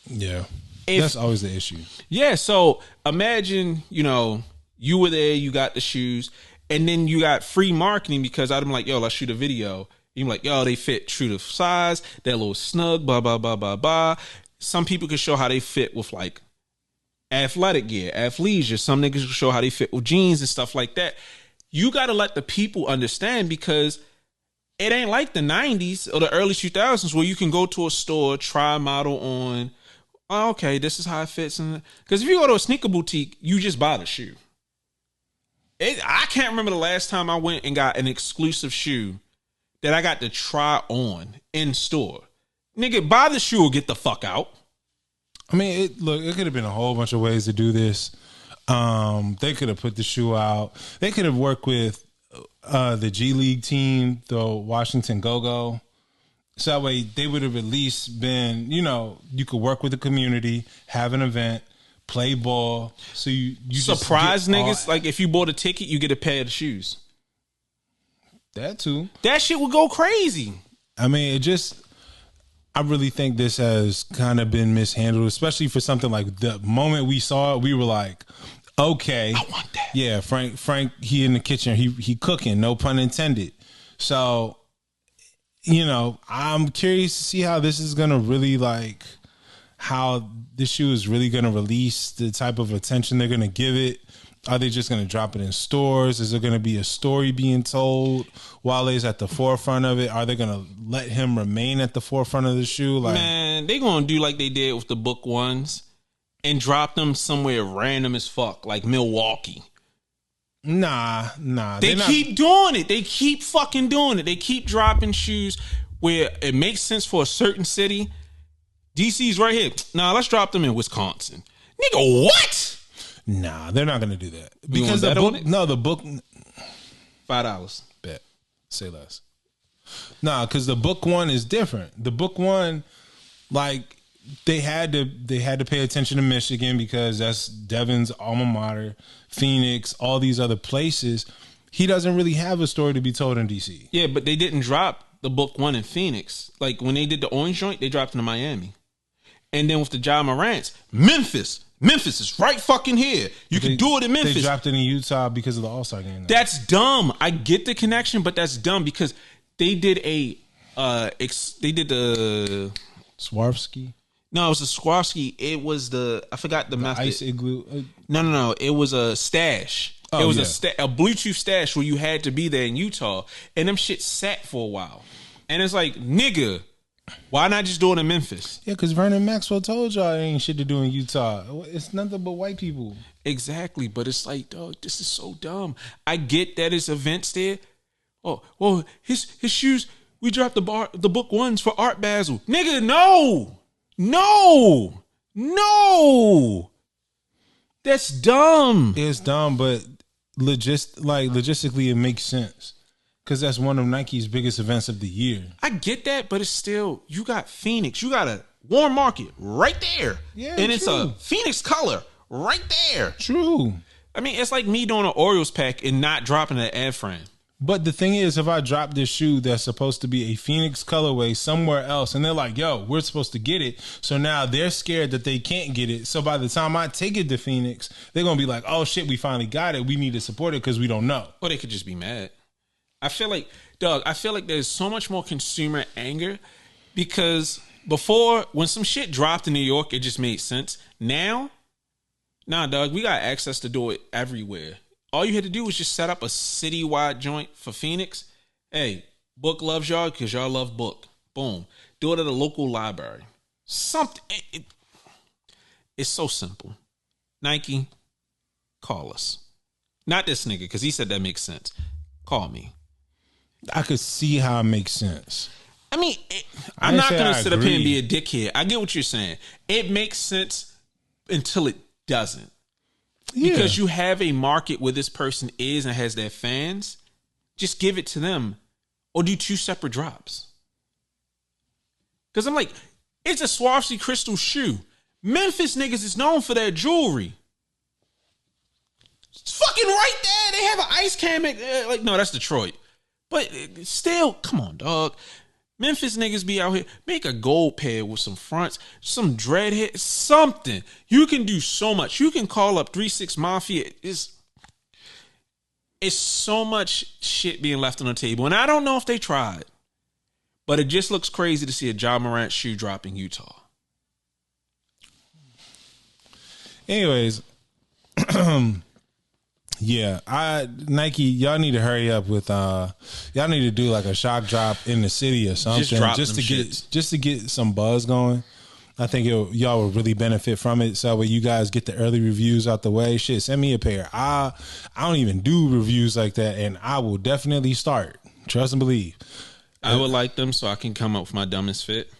Yeah. That's always the issue. Yeah, so imagine, you were there, you got the shoes, and then you got free marketing because I'm like, yo, let's shoot a video. You're like, yo, they fit true to size, they're a little snug, blah, blah, blah, blah, blah. Some people can show how they fit with, like, athletic gear, athleisure. Some niggas will show how they fit with jeans and stuff like that. You got to let the people understand, because it ain't like the 90s or the early 2000s where you can go to a store, try a model on. Oh, okay, this is how it fits. Because if you go to a sneaker boutique, you just buy the shoe. I can't remember the last time I went and got an exclusive shoe that I got to try on in store. Nigga, buy the shoe or get the fuck out. I mean, it could have been a whole bunch of ways to do this. They could have put the shoe out. They could have worked with the G League team, the Washington Go-Go. So that way they would have at least been, you could work with the community, have an event, play ball. So you surprise niggas. Like, if you bought a ticket, you get a pair of shoes. That too. That shit would go crazy. I mean, I really think this has kind of been mishandled, especially for something like the moment we saw it, we were like, okay. I want that. Yeah, Frank, he in the kitchen, he cooking, no pun intended. So, I'm curious to see how this is going to really, like, how this shoe is really going to release, the type of attention they're going to give it. Are they just going to drop it in stores? Is there going to be a story being told? Wale's at the forefront of it. Are they going to let him remain at the forefront of the shoe? Like, man, they going to do like they did with the book ones and drop them somewhere random as fuck, like Milwaukee. Nah. They keep doing it. They keep fucking doing it. They keep dropping shoes where it makes sense for a certain city. DC's right here. Nah, let's drop them in Wisconsin. Nigga, what? Nah, they're not going to do that. You Because want the that on book, it? no, the book, $5. bet, say less. Nah, because the book one is different. The book one, like, they had to pay attention to Michigan because that's Devin's alma mater, Phoenix, all these other places. He doesn't really have a story to be told in DC. Yeah, but they didn't drop the book one in Phoenix. Like, when they did the orange joint, they dropped it in Miami. And then with the Ja Morant's, Memphis is right fucking here. You can do it in Memphis. They dropped it in Utah because of the All-Star game. That's dumb. I get the connection, but that's dumb because they did the Swarovski. No, it was a Swarovski. It was I forgot the method. Ice igloo. No. It was a stash. Oh, it was yeah. a Bluetooth stash where you had to be there in Utah, and them shit sat for a while. And it's like, nigga, why not just do it in Memphis? Yeah, because Vernon Maxwell told y'all it ain't shit to do in Utah. It's nothing but white people. Exactly, but it's like, dog, this is so dumb. I get that it's events there. Oh, well, his shoes. We dropped the book ones for Art Basel. Nigga, no. That's dumb. It's dumb, but logistically, it makes sense. Because that's one of Nike's biggest events of the year. I get that, but it's still, you got Phoenix. You got a Warren Market right there. Yeah, and it's true. a Phoenix color right there. True. I mean, it's like me doing an Orioles pack and not dropping an ad frame. But the thing is, if I drop this shoe that's supposed to be a Phoenix colorway somewhere else, and they're like, yo, we're supposed to get it. So now they're scared that they can't get it. So by the time I take it to Phoenix, they're going to be like, oh, shit, we finally got it. We need to support it because we don't know. Or they could just be mad. I feel like, Doug, there's so much more consumer anger because before, when some shit dropped in New York, it just made sense. Now, nah, Doug, we got access to do it everywhere. All you had to do was just set up a citywide joint for Phoenix. Hey, Book loves y'all because y'all love Book. Boom. Do it at a local library. Something. It's so simple. Nike, call us. Not this nigga because he said that makes sense. Call me. I could see how it makes sense. I mean, I'm not going to sit up here and be a dickhead. I get what you're saying. It makes sense until it doesn't. Yeah. Because you have a market where this person is and has their fans, just give it to them or do 2 separate drops. Because I'm like, it's a Swarovski crystal shoe. Memphis niggas is known for their jewelry. It's fucking right there. They have an ice can. Like, no, that's Detroit. But still, come on, dog. Memphis niggas be out here. Make a gold pair with some fronts, some dreadhead, something. You can do so much. You can call up 3-6 Mafia. It's so much shit being left on the table. And I don't know if they tried. But it just looks crazy to see a Ja Morant shoe drop in Utah. Anyways, yeah, Nike, y'all need to hurry up with y'all need to do like a shock drop in the city or something just to get some buzz going. I think y'all will really benefit from it. So when you guys get the early reviews out the way, shit, send me a pair. I don't even do reviews like that, and I will definitely start. Trust and believe. I would like them so I can come up with my dumbest fit.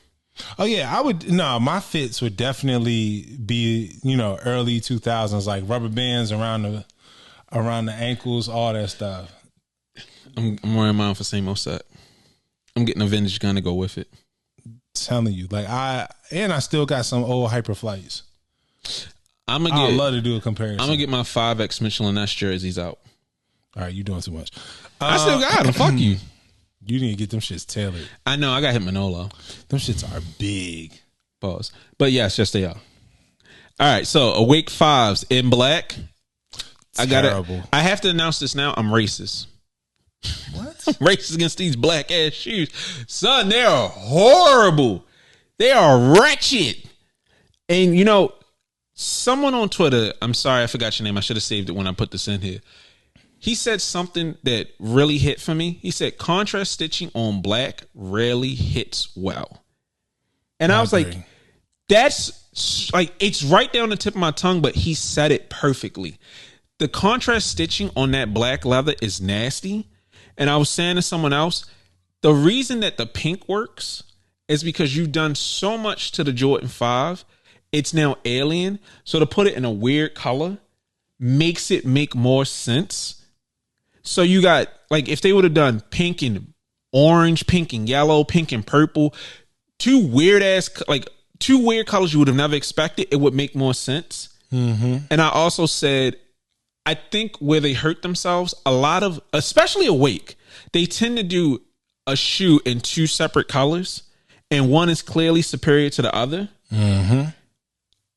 Oh yeah, I would. No, my fits would definitely be early 2000s, like rubber bands around the ankles, all that stuff. I'm wearing mine for same old set. I'm getting a vintage gun to go with it. Telling you, like I still got some old Hyperflights. I'd love to do a comparison. I'm gonna get my 5X Michelin S jerseys out. All right, you doing too much. I still got them. Fuck you. You need to get them shits tailored. I know. I got hit Manolo. Them shits are big. Pause. But yes, they are. All right. So Awake 5s in black. Terrible. I have to announce this now. I'm racist. What? I'm racist against these black ass shoes. Son, they are horrible. They are wretched. And someone on Twitter, I'm sorry, I forgot your name. I should have saved it when I put this in here. He said something that really hit for me. He said contrast stitching on black rarely hits well. And I was like, that's like, it's right there on the tip of my tongue, but he said it perfectly. The contrast stitching on that black leather is nasty. And I was saying to someone else, the reason that the pink works is because you've done so much to the Jordan 5. It's now alien. So to put it in a weird color makes it make more sense. So you got, like, if they would have done pink and orange, pink and yellow, pink and purple, two weird colors you would have never expected, it would make more sense. Mm-hmm. And I also said, I think where they hurt themselves, a lot of, especially Awake, they tend to do a shoe in 2 separate colors, and one is clearly superior to the other. Mm-hmm.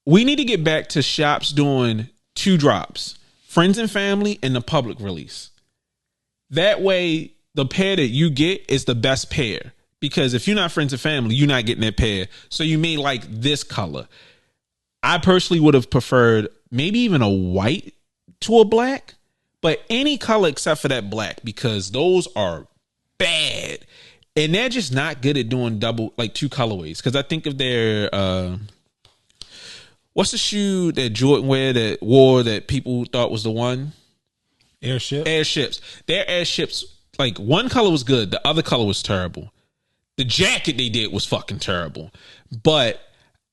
We need to get back to shops doing 2 drops, friends and family and the public release. That way, the pair that you get is the best pair. Because if you're not friends and family, you're not getting that pair. So you may like this color. I personally would have preferred maybe even a white to a black. But any color except for that black. Because those are bad. And they're just not good at doing 2 colorways. Because I think of their... what's the shoe that Jordan wore that people thought was the one? Airships. Their airships, like, one color was good. The other color was terrible. The jacket they did was fucking terrible. But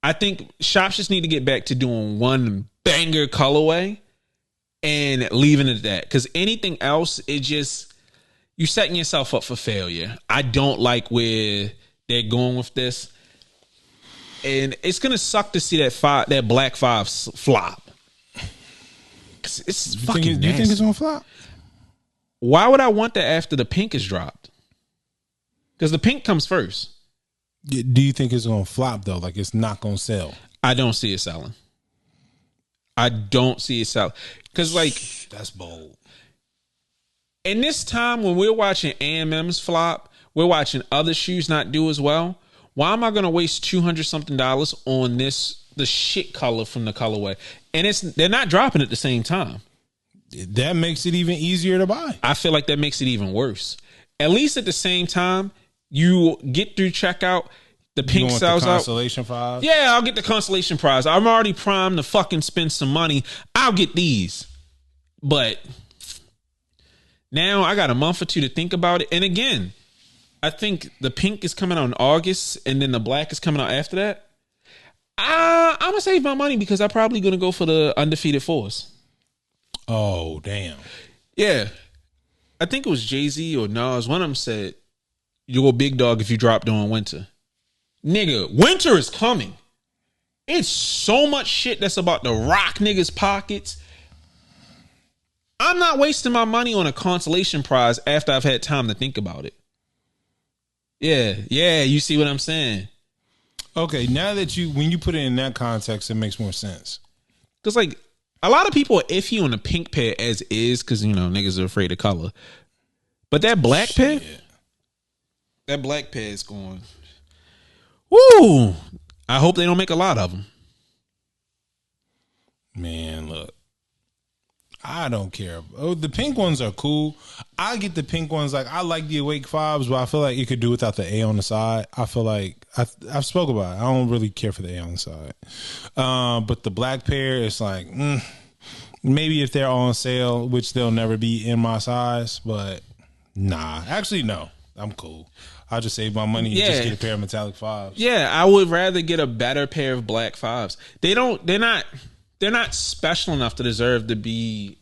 I think shops just need to get back to doing one banger colorway and leaving it at that. Because anything else, you're setting yourself up for failure. I don't like where they're going with this. And it's going to suck to see that black 5 flop. 'Cause it's Do fucking you think nasty. it's gonna flop? Why would I want that after the pink is dropped? Because the pink comes first. Do you think it's gonna flop though? Like it's not gonna sell? I don't see it selling. I don't see it selling. Because like That's bold. in this time when we're watching AMMs flop, we're watching other shoes not do as well. Why am I going to waste $200 something on the shit color from the colorway? And they're not dropping at the same time. That makes it even easier to buy. I feel like that makes it even worse. At least at the same time, you get through checkout, the pink sells out. Constellation prize. Yeah, I'll get the consolation prize. I'm already primed to fucking spend some money. I'll get these. But now I got a month or two to think about it. And again, I think the pink is coming out in August and then the black is coming out after that. I'm going to save my money because I'm probably going to go for the undefeated fours. Oh, damn. Yeah. I think it was Jay-Z or Nas. One of them said, you're a big dog if you drop during winter. Nigga, winter is coming. It's so much shit that's about to rock niggas' pockets. I'm not wasting my money on a consolation prize after I've had time to think about it. Yeah, you see what I'm saying? Okay, now that when you put it in that context, it makes more sense. Because, like, a lot of people are iffy on the pink pair as is because, you know, niggas are afraid of color. But that black pair? That black pair is going... Woo! I hope they don't make a lot of them. Man, look. I don't care. Oh, the pink ones are cool. I get the pink ones. Like, I like the Awake 5s, but I feel like it could do without the A on the side. I feel like I've spoke about it. I don't really care for the A on the side. But the black pair, it's like, maybe if they're on sale, which they'll never be in my size, but nah. Actually, no. I'm cool. I'll just save my money and just get a pair of metallic 5s. Yeah, I would rather get a better pair of black 5s. They're not special enough to deserve the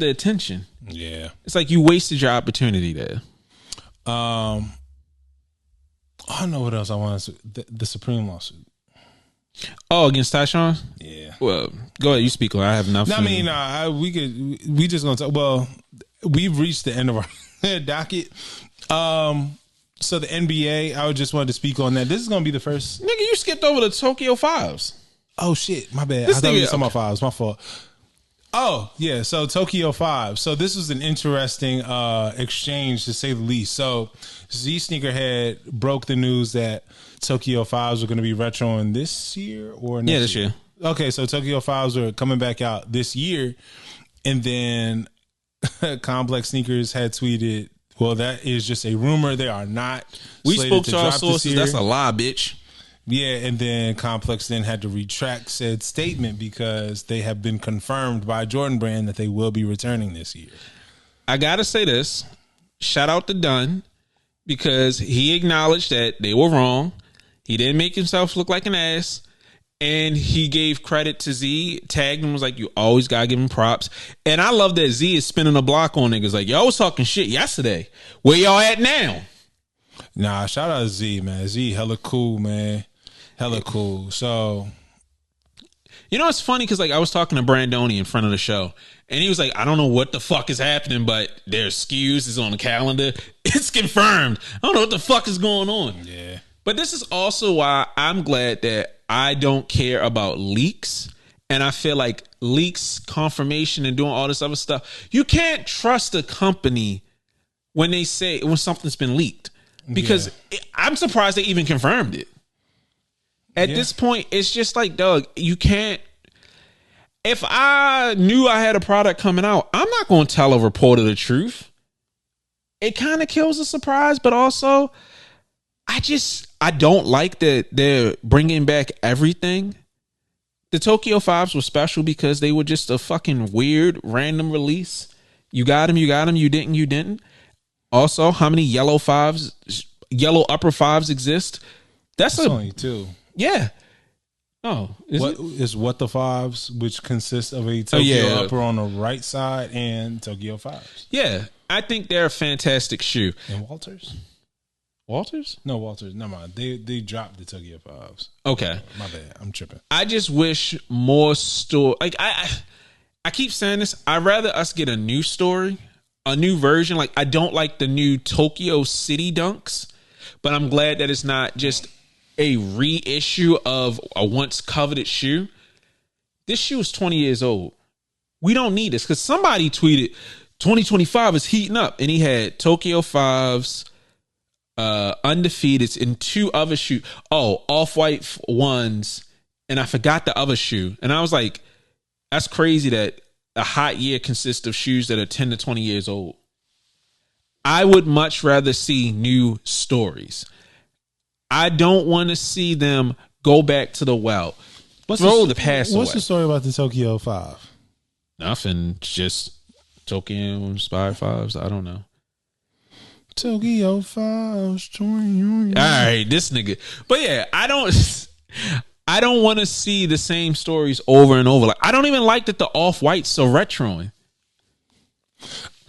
attention. Yeah. It's like you wasted your opportunity there. I know what else I want to the Supreme lawsuit. Oh, against Tyshawn? Yeah. Well, go ahead. You speak on it. I have enough. No, I mean, we just gonna talk. Well, we've reached the end of our docket. So the NBA, I just wanted to speak on that. This is gonna be the first. Nigga, you skipped over the Tokyo 5s. Oh shit, my bad. This I thought we were nigga- talking about 5s. My fault. Oh yeah, so Tokyo 5. So this was an interesting exchange to say the least. So Z Sneakerhead broke the news that Tokyo 5s were going to be retroing this year or next this year. Okay, so Tokyo 5s are coming back out this year, and then Complex Sneakers had tweeted, "Well, that is just a rumor. They are not." We slated spoke to our drop this sources. year." That's a lie, bitch. Yeah, and then Complex then had to retract said statement because they have been confirmed by Jordan Brand that they will be returning this year. I gotta say this. Shout out to Dunn because he acknowledged that they were wrong. He didn't make himself look like an ass. And he gave credit to Z, tagged him, was like, you always gotta give him props. And I love that Z is spinning a block on niggas. Like, y'all was talking shit yesterday. Where y'all at now? Nah, shout out to Z, man. Z, hella cool, man. Hella cool. So, you know, it's funny because, like, I was talking to Brandoni in front of the show, and he was like, I don't know what the fuck is happening, but their SKUs is on the calendar. It's confirmed. I don't know what the fuck is going on. yeah. But this is also why I'm glad that I don't care about leaks. And I feel like leaks, confirmation, and doing all this other stuff. You can't trust a company when something's been leaked. Because I'm surprised they even confirmed it. At this point, it's just like, Doug, you can't. If I knew I had a product coming out, I'm not going to tell a reporter the truth. It kind of kills the surprise, but also, I don't like that they're bringing back everything. The Tokyo 5s were special because they were just a fucking weird, random release. You got them, you didn't. Also, how many yellow upper 5s exist? That's only 2. Yeah. Oh, what the 5s, which consists of a Tokyo upper on the right side and Tokyo 5s. Yeah, I think they're a fantastic shoe. And Walters? No, Walters. Never mind. They dropped the Tokyo 5s. Okay. My bad. I'm tripping. I just wish more store I keep saying this. I'd rather us get a new story, a new version. Like, I don't like the new Tokyo City dunks, but I'm glad that it's not just a reissue of a once coveted shoe. This shoe is 20 years old. We don't need this because somebody tweeted 2025 is heating up, and he had Tokyo 5s, undefeateds, and 2 other shoes. Oh, off-white ones, and I forgot the other shoe. And I was like, that's crazy that a hot year consists of shoes that are 10 to 20 years old. I would much rather see new stories. I don't want to see them go back to the well. Throw the past What's away. the story about the Tokyo 5? Nothing. Just Tokyo inspired 5s. I don't know. Tokyo 5s. All right, this nigga. But yeah, I don't want to see the same stories over and over. Like, I don't even like that the off-white's so retroing.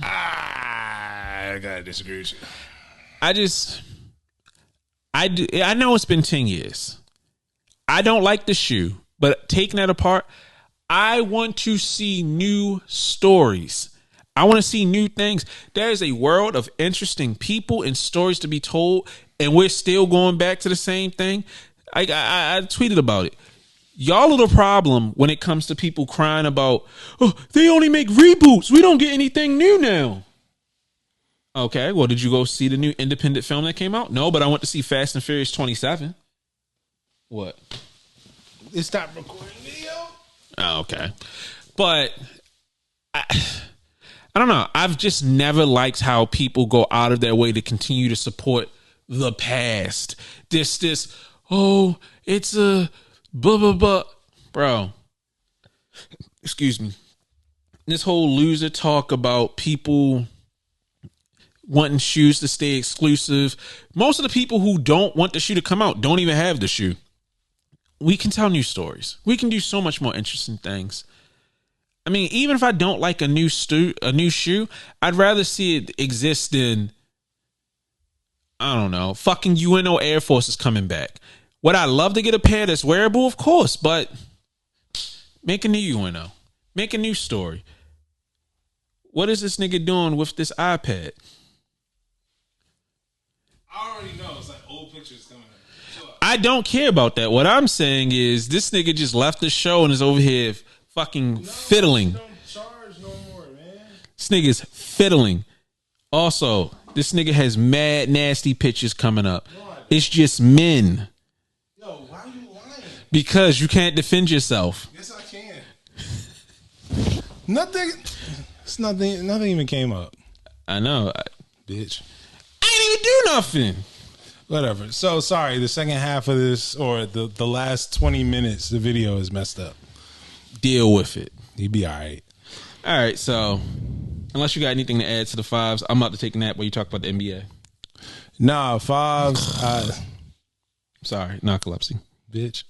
I gotta disagree with you. I know it's been 10 years. I don't like the shoe, but taking that apart, I want to see new stories. I want to see new things. There's a world of interesting people and stories to be told, and we're still going back to the same thing. I tweeted about it. Y'all are the problem when it comes to people crying about, oh, they only make reboots. We don't get anything new now. Okay, well, did you go see the new independent film that came out? No, but I went to see Fast and Furious 27. What? It stopped recording video. Oh, okay. But I don't know. I've just never liked how people go out of their way to continue to support the past. Oh, it's a blah, blah, blah. Bro, excuse me. This whole loser talk about people wanting shoes to stay exclusive. Most of the people who don't want the shoe to come out don't even have the shoe. We can tell new stories. We can do so much more interesting things. I mean, even if I don't like a new shoe, I'd rather see it exist in, I don't know, fucking UNO Air Force is coming back. Would I love to get a pair that's wearable? Of course, but make a new UNO. Make a new story. What is this nigga doing with this iPad? I already know. It's like old pictures coming up. Sure. I don't care about that. What I'm saying is this nigga just left the show and is over here fucking fiddling. Don't charge no more, man. This nigga's fiddling. Also, this nigga has mad nasty pictures coming up. It's just men. Yo, why are you lying? Because you can't defend yourself. Yes, I can. Nothing even came up. I know. Bitch. I didn't even do nothing. Whatever. So, sorry, the second half of this, or the last 20 minutes, the video is messed up. Deal with it. You'd be all right. All right, so unless you got anything to add to the 5s, I'm about to take a nap while you talk about the NBA. Nah, 5s. Sorry, narcolepsy. Bitch.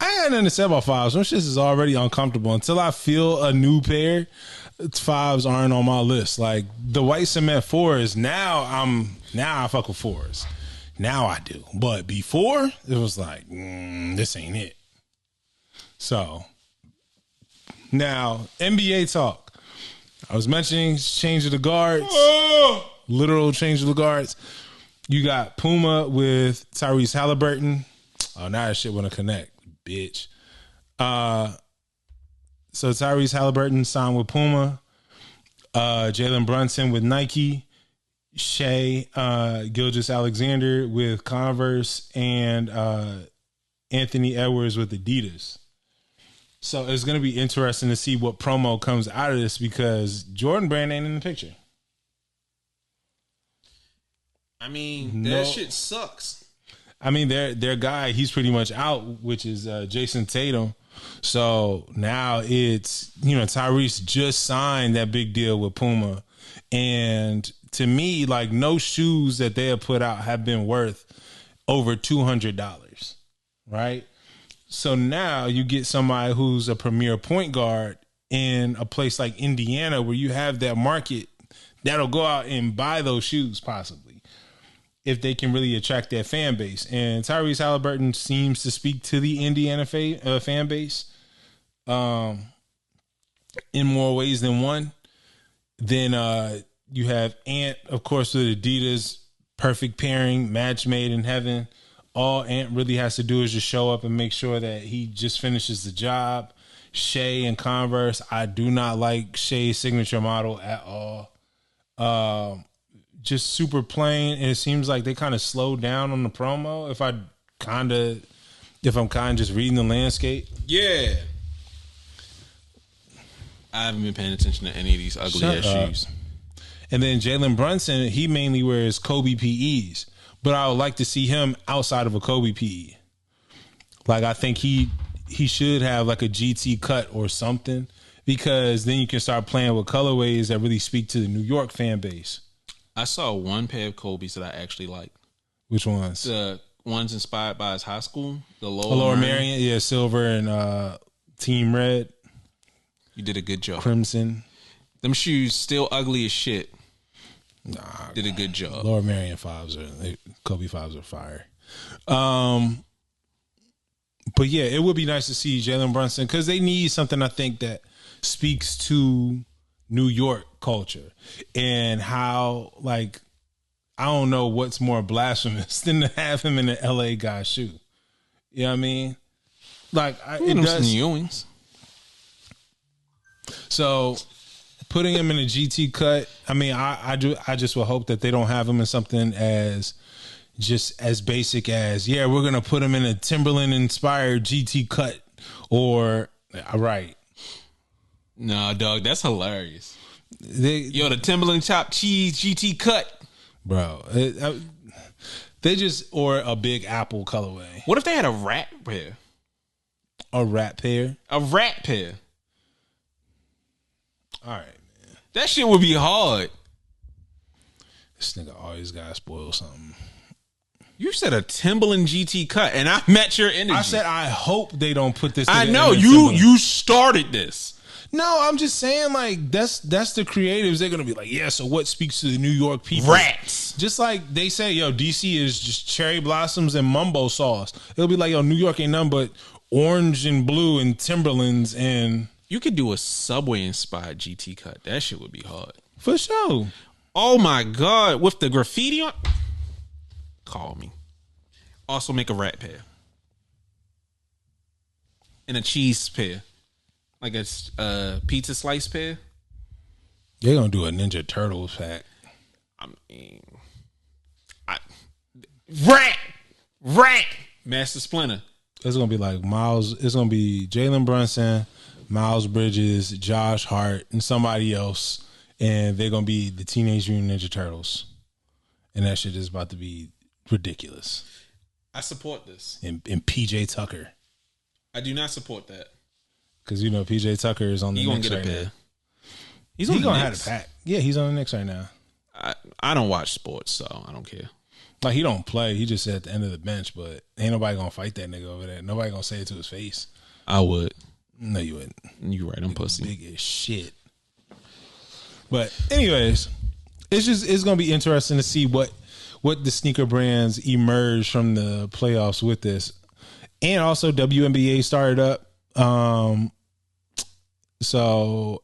I ain't nothing to say about 5s. Some shit is already uncomfortable. Until I feel a new pair, 5s aren't on my list. Like the white cement 4s, now I fuck with 4s. Now I do. But before, it was like, this ain't it. So, now, NBA talk. I was mentioning change of the guards. Literal change of the guards. You got Puma with Tyrese Halliburton. Oh, now that shit want to connect, bitch. So Tyrese Halliburton signed with Puma. Jalen Brunson with Nike. Shea Gilgeous-Alexander with Converse. And Anthony Edwards with Adidas. So it's going to be interesting to see what promo comes out of this because Jordan Brand ain't in the picture. I mean, that shit sucks. I mean, their guy, he's pretty much out, which is Jason Tatum. So now it's, Tyrese just signed that big deal with Puma. And to me, like, no shoes that they have put out have been worth over $200, right? So now you get somebody who's a premier point guard in a place like Indiana where you have that market that'll go out and buy those shoes possibly if they can really attract that fan base. And Tyrese Halliburton seems to speak to the Indiana fan base. in more ways than one. Then you have Ant, of course, with Adidas, perfect pairing, match made in heaven. All Ant really has to do is just show up and make sure that he just finishes the job. Shay and Converse, I do not like Shay's signature model at all. Just super plain, and it seems like they kind of slowed down on the promo. If I'm kind of just reading the landscape, Yeah. I haven't been paying attention to any of these ugly ass shoes. And then Jalen Brunson, he mainly wears Kobe PEs, but I would like to see him outside of a Kobe PE. Like, I think he should have like a GT cut or something, because then you can start playing with colorways that really speak to the New York fan base. I saw one pair of Kobe's that I actually like. Which ones? The ones inspired by his high school. The Lower Marion, yeah, silver and team red. You did a good job. Crimson. Them shoes still ugly as shit. Nah, did a good job. Lower Marion 5s Kobe 5s are fire. But yeah, it would be nice to see Jalen Brunson, because they need something, I think, that speaks to New York culture and how, like, I don't know what's more blasphemous than to have him in an LA guy shoe. You know what I mean? Like, it does. Ewings. So putting him in a GT cut, I mean, I just would hope that they don't have him in something as just as basic as, yeah, we're gonna put him in a Timberland inspired GT cut, or right. Nah, dog, that's hilarious. The Timberland chopped cheese GT cut, bro. They just, or a Big Apple colorway. What if they had a rat pair? A rat pair. A rat pair. All right, man. That shit would be hard. This nigga always gotta spoil something. You said a Timberland GT cut, and I met your energy. I said I hope they don't put this. I know you started this. No, I'm just saying, like, that's the creatives. They're gonna be like, yeah. So what speaks to the New York people? Rats. Just like they say, yo, DC is just cherry blossoms and mumbo sauce. It'll be like, yo, New York ain't nothing but orange and blue and Timberlands and. You could do a Subway inspired GT cut. That shit would be hard. For sure. Oh my God. With the graffiti on. Call me. Also make a rat pair. And a cheese pair. Like a pizza slice pair. They're going to do a Ninja Turtles pack. I mean. Rat. Master Splinter. It's going to be like Miles. It's going to be Jalen Brunson, Miles Bridges, Josh Hart, and somebody else. And they're going to be the Teenage Mutant Ninja Turtles. And that shit is about to be ridiculous. I support this. And PJ Tucker. I do not support that. Because, you know, PJ Tucker is on the Knicks right now. He's going to have a pack. Yeah, he's on the Knicks right now. I don't watch sports, so I don't care. Like, he don't play. He just at the end of the bench, but ain't nobody going to fight that nigga over there. Nobody going to say it to his face. I would. No, you wouldn't. You right, I'm pussy. Big as shit. But anyways, it's going to be interesting to see what the sneaker brands emerge from the playoffs with this. And also WNBA started up. So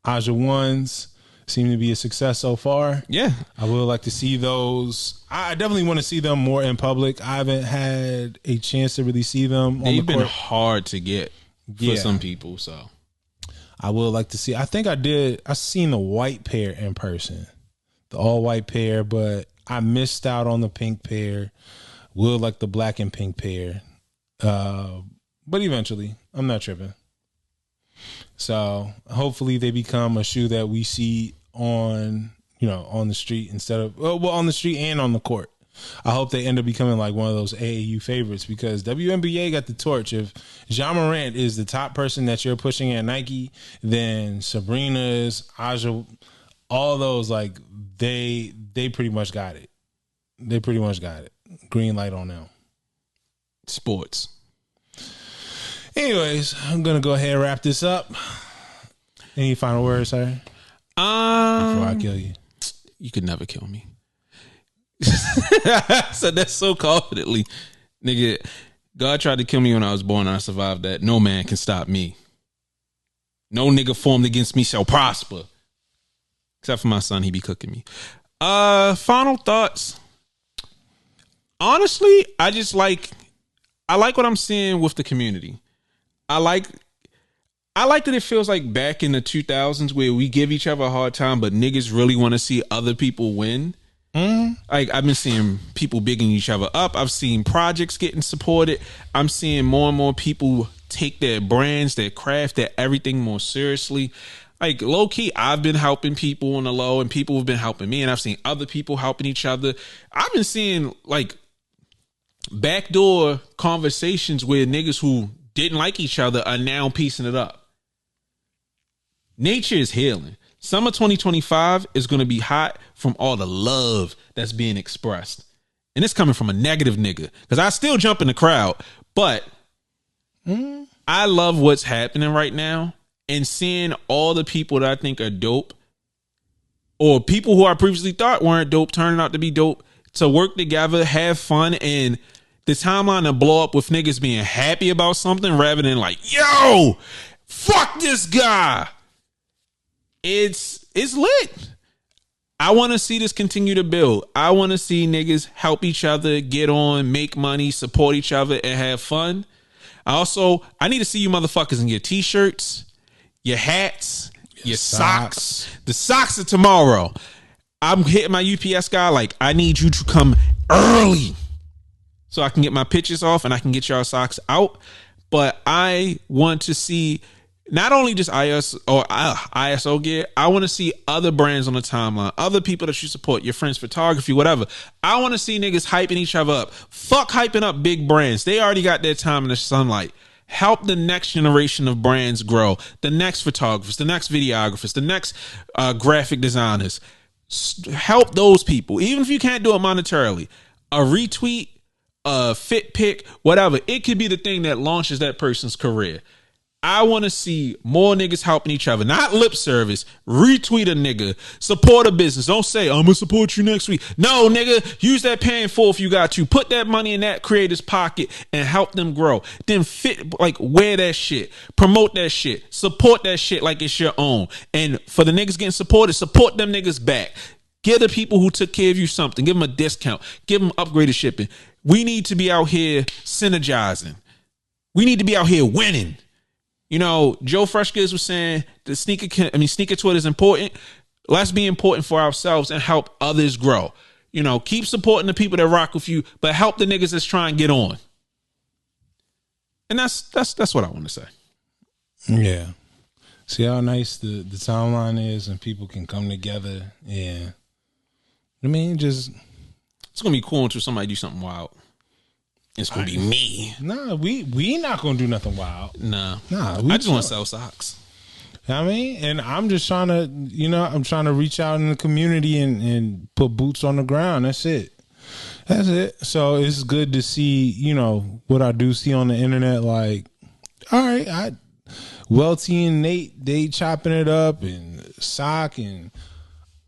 Aja Ones seem to be a success so far. Yeah. I would like to see those. I definitely want to see them more in public. I haven't had a chance to really see them. They've been hard to get for some people, so I would like to see. I think I seen the white pair in person, the all white pair, but I missed out on the pink pair. Would like the black and pink pair. But eventually, I'm not tripping. So hopefully they become a shoe that we see on the street instead of, on the street and on the court. I hope they end up becoming like one of those AAU favorites, because WNBA got the torch. If Ja Morant is the top person that you're pushing at Nike, then Sabrina's, Aja, all those, like, they pretty much got it. They pretty much got it. Green light on them. Sports. Anyways, I'm gonna go ahead and wrap this up. Any final words, sir? Before I kill you. You could never kill me. I said that so confidently. Nigga, God tried to kill me when I was born and I survived that. No man can stop me. No nigga formed against me shall prosper. Except for my son, he be cooking me. Final thoughts. Honestly, I like what I'm seeing with the community. I like that it feels like back in the 2000s where we give each other a hard time, but niggas really want to see other people win. Like, I've been seeing people bigging each other up. I've seen projects getting supported. I'm seeing more and more people take their brands, their craft, their everything more seriously. Like, low key, I've been helping people on the low, and people have been helping me, and I've seen other people helping each other. I've been seeing like backdoor conversations where niggas who didn't like each other are now piecing it up. Nature is healing. Summer 2025 is going to be hot from all the love that's being expressed. And it's coming from a negative nigga. Because I still jump in the crowd. But I love what's happening right now. And seeing all the people that I think are dope, or people who I previously thought weren't dope, turning out to be dope, to work together, have fun, and the timeline to blow up with niggas being happy about something rather than like, yo, fuck this guy. It's lit. I want to see this continue to build. I want to see niggas help each other, get on, make money, support each other, and have fun. I need to see you motherfuckers in your t-shirts, your hats, your socks. The socks are tomorrow. I'm hitting my UPS guy like, I need you to come early so I can get my pictures off and I can get y'all socks out. But I want to see not only just ISO gear, I want to see other brands on the timeline, other people that you support, your friends' photography, whatever. I want to see niggas hyping each other up. Fuck hyping up big brands. They already got their time in the sunlight. Help the next generation of brands grow. The next photographers, the next videographers, the next graphic designers. Help those people. Even if you can't do it monetarily. A retweet, a fit pick, whatever. It could be the thing that launches that person's career. I want to see more niggas helping each other. Not lip service. Retweet a nigga. Support a business. Don't say, I'm going to support you next week. No, nigga. Use that paying for if you got to. Put that money in that creator's pocket and help them grow. Then wear that shit. Promote that shit. Support that shit like it's your own. And for the niggas getting supported, support them niggas back. Give the people who took care of you something. Give them a discount. Give them upgraded shipping. We need to be out here synergizing. We need to be out here winning. You know, Joe Freshgoods was saying the sneaker Twitter is important. Let's be important for ourselves and help others grow. You know, keep supporting the people that rock with you, but help the niggas that's trying to get on. And that's what I want to say. Yeah. See how nice the timeline is and people can come together. Yeah. I mean, it's going to be cool until somebody do something wild. It's gonna be me. Nah, we not gonna do nothing wild. Nah. I just want to sell socks. I mean, and I'm just trying to, I'm trying to reach out in the community and put boots on the ground. That's it. So it's good to see, what I do see on the internet. Like, all right, Welty and Nate, they chopping it up, and Sock and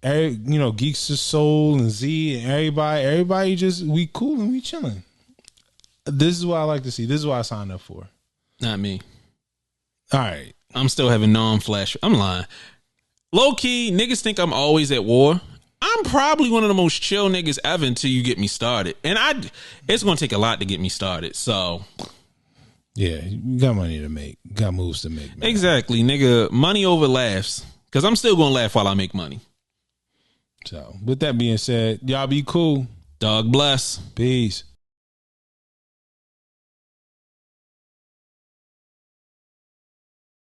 Eric, Geeks to Soul and Z and everybody just, we cool and we chilling. This is what I like to see. This is what I signed up for. Not me. All right. I'm still having non-flash. I'm lying. Low key, niggas think I'm always at war. I'm probably one of the most chill niggas ever until you get me started. And it's going to take a lot to get me started. So. Yeah, you got money to make. You got moves to make. Man. Exactly, nigga. Money over laughs. Because I'm still going to laugh while I make money. So, with that being said, y'all be cool. Dog bless. Peace.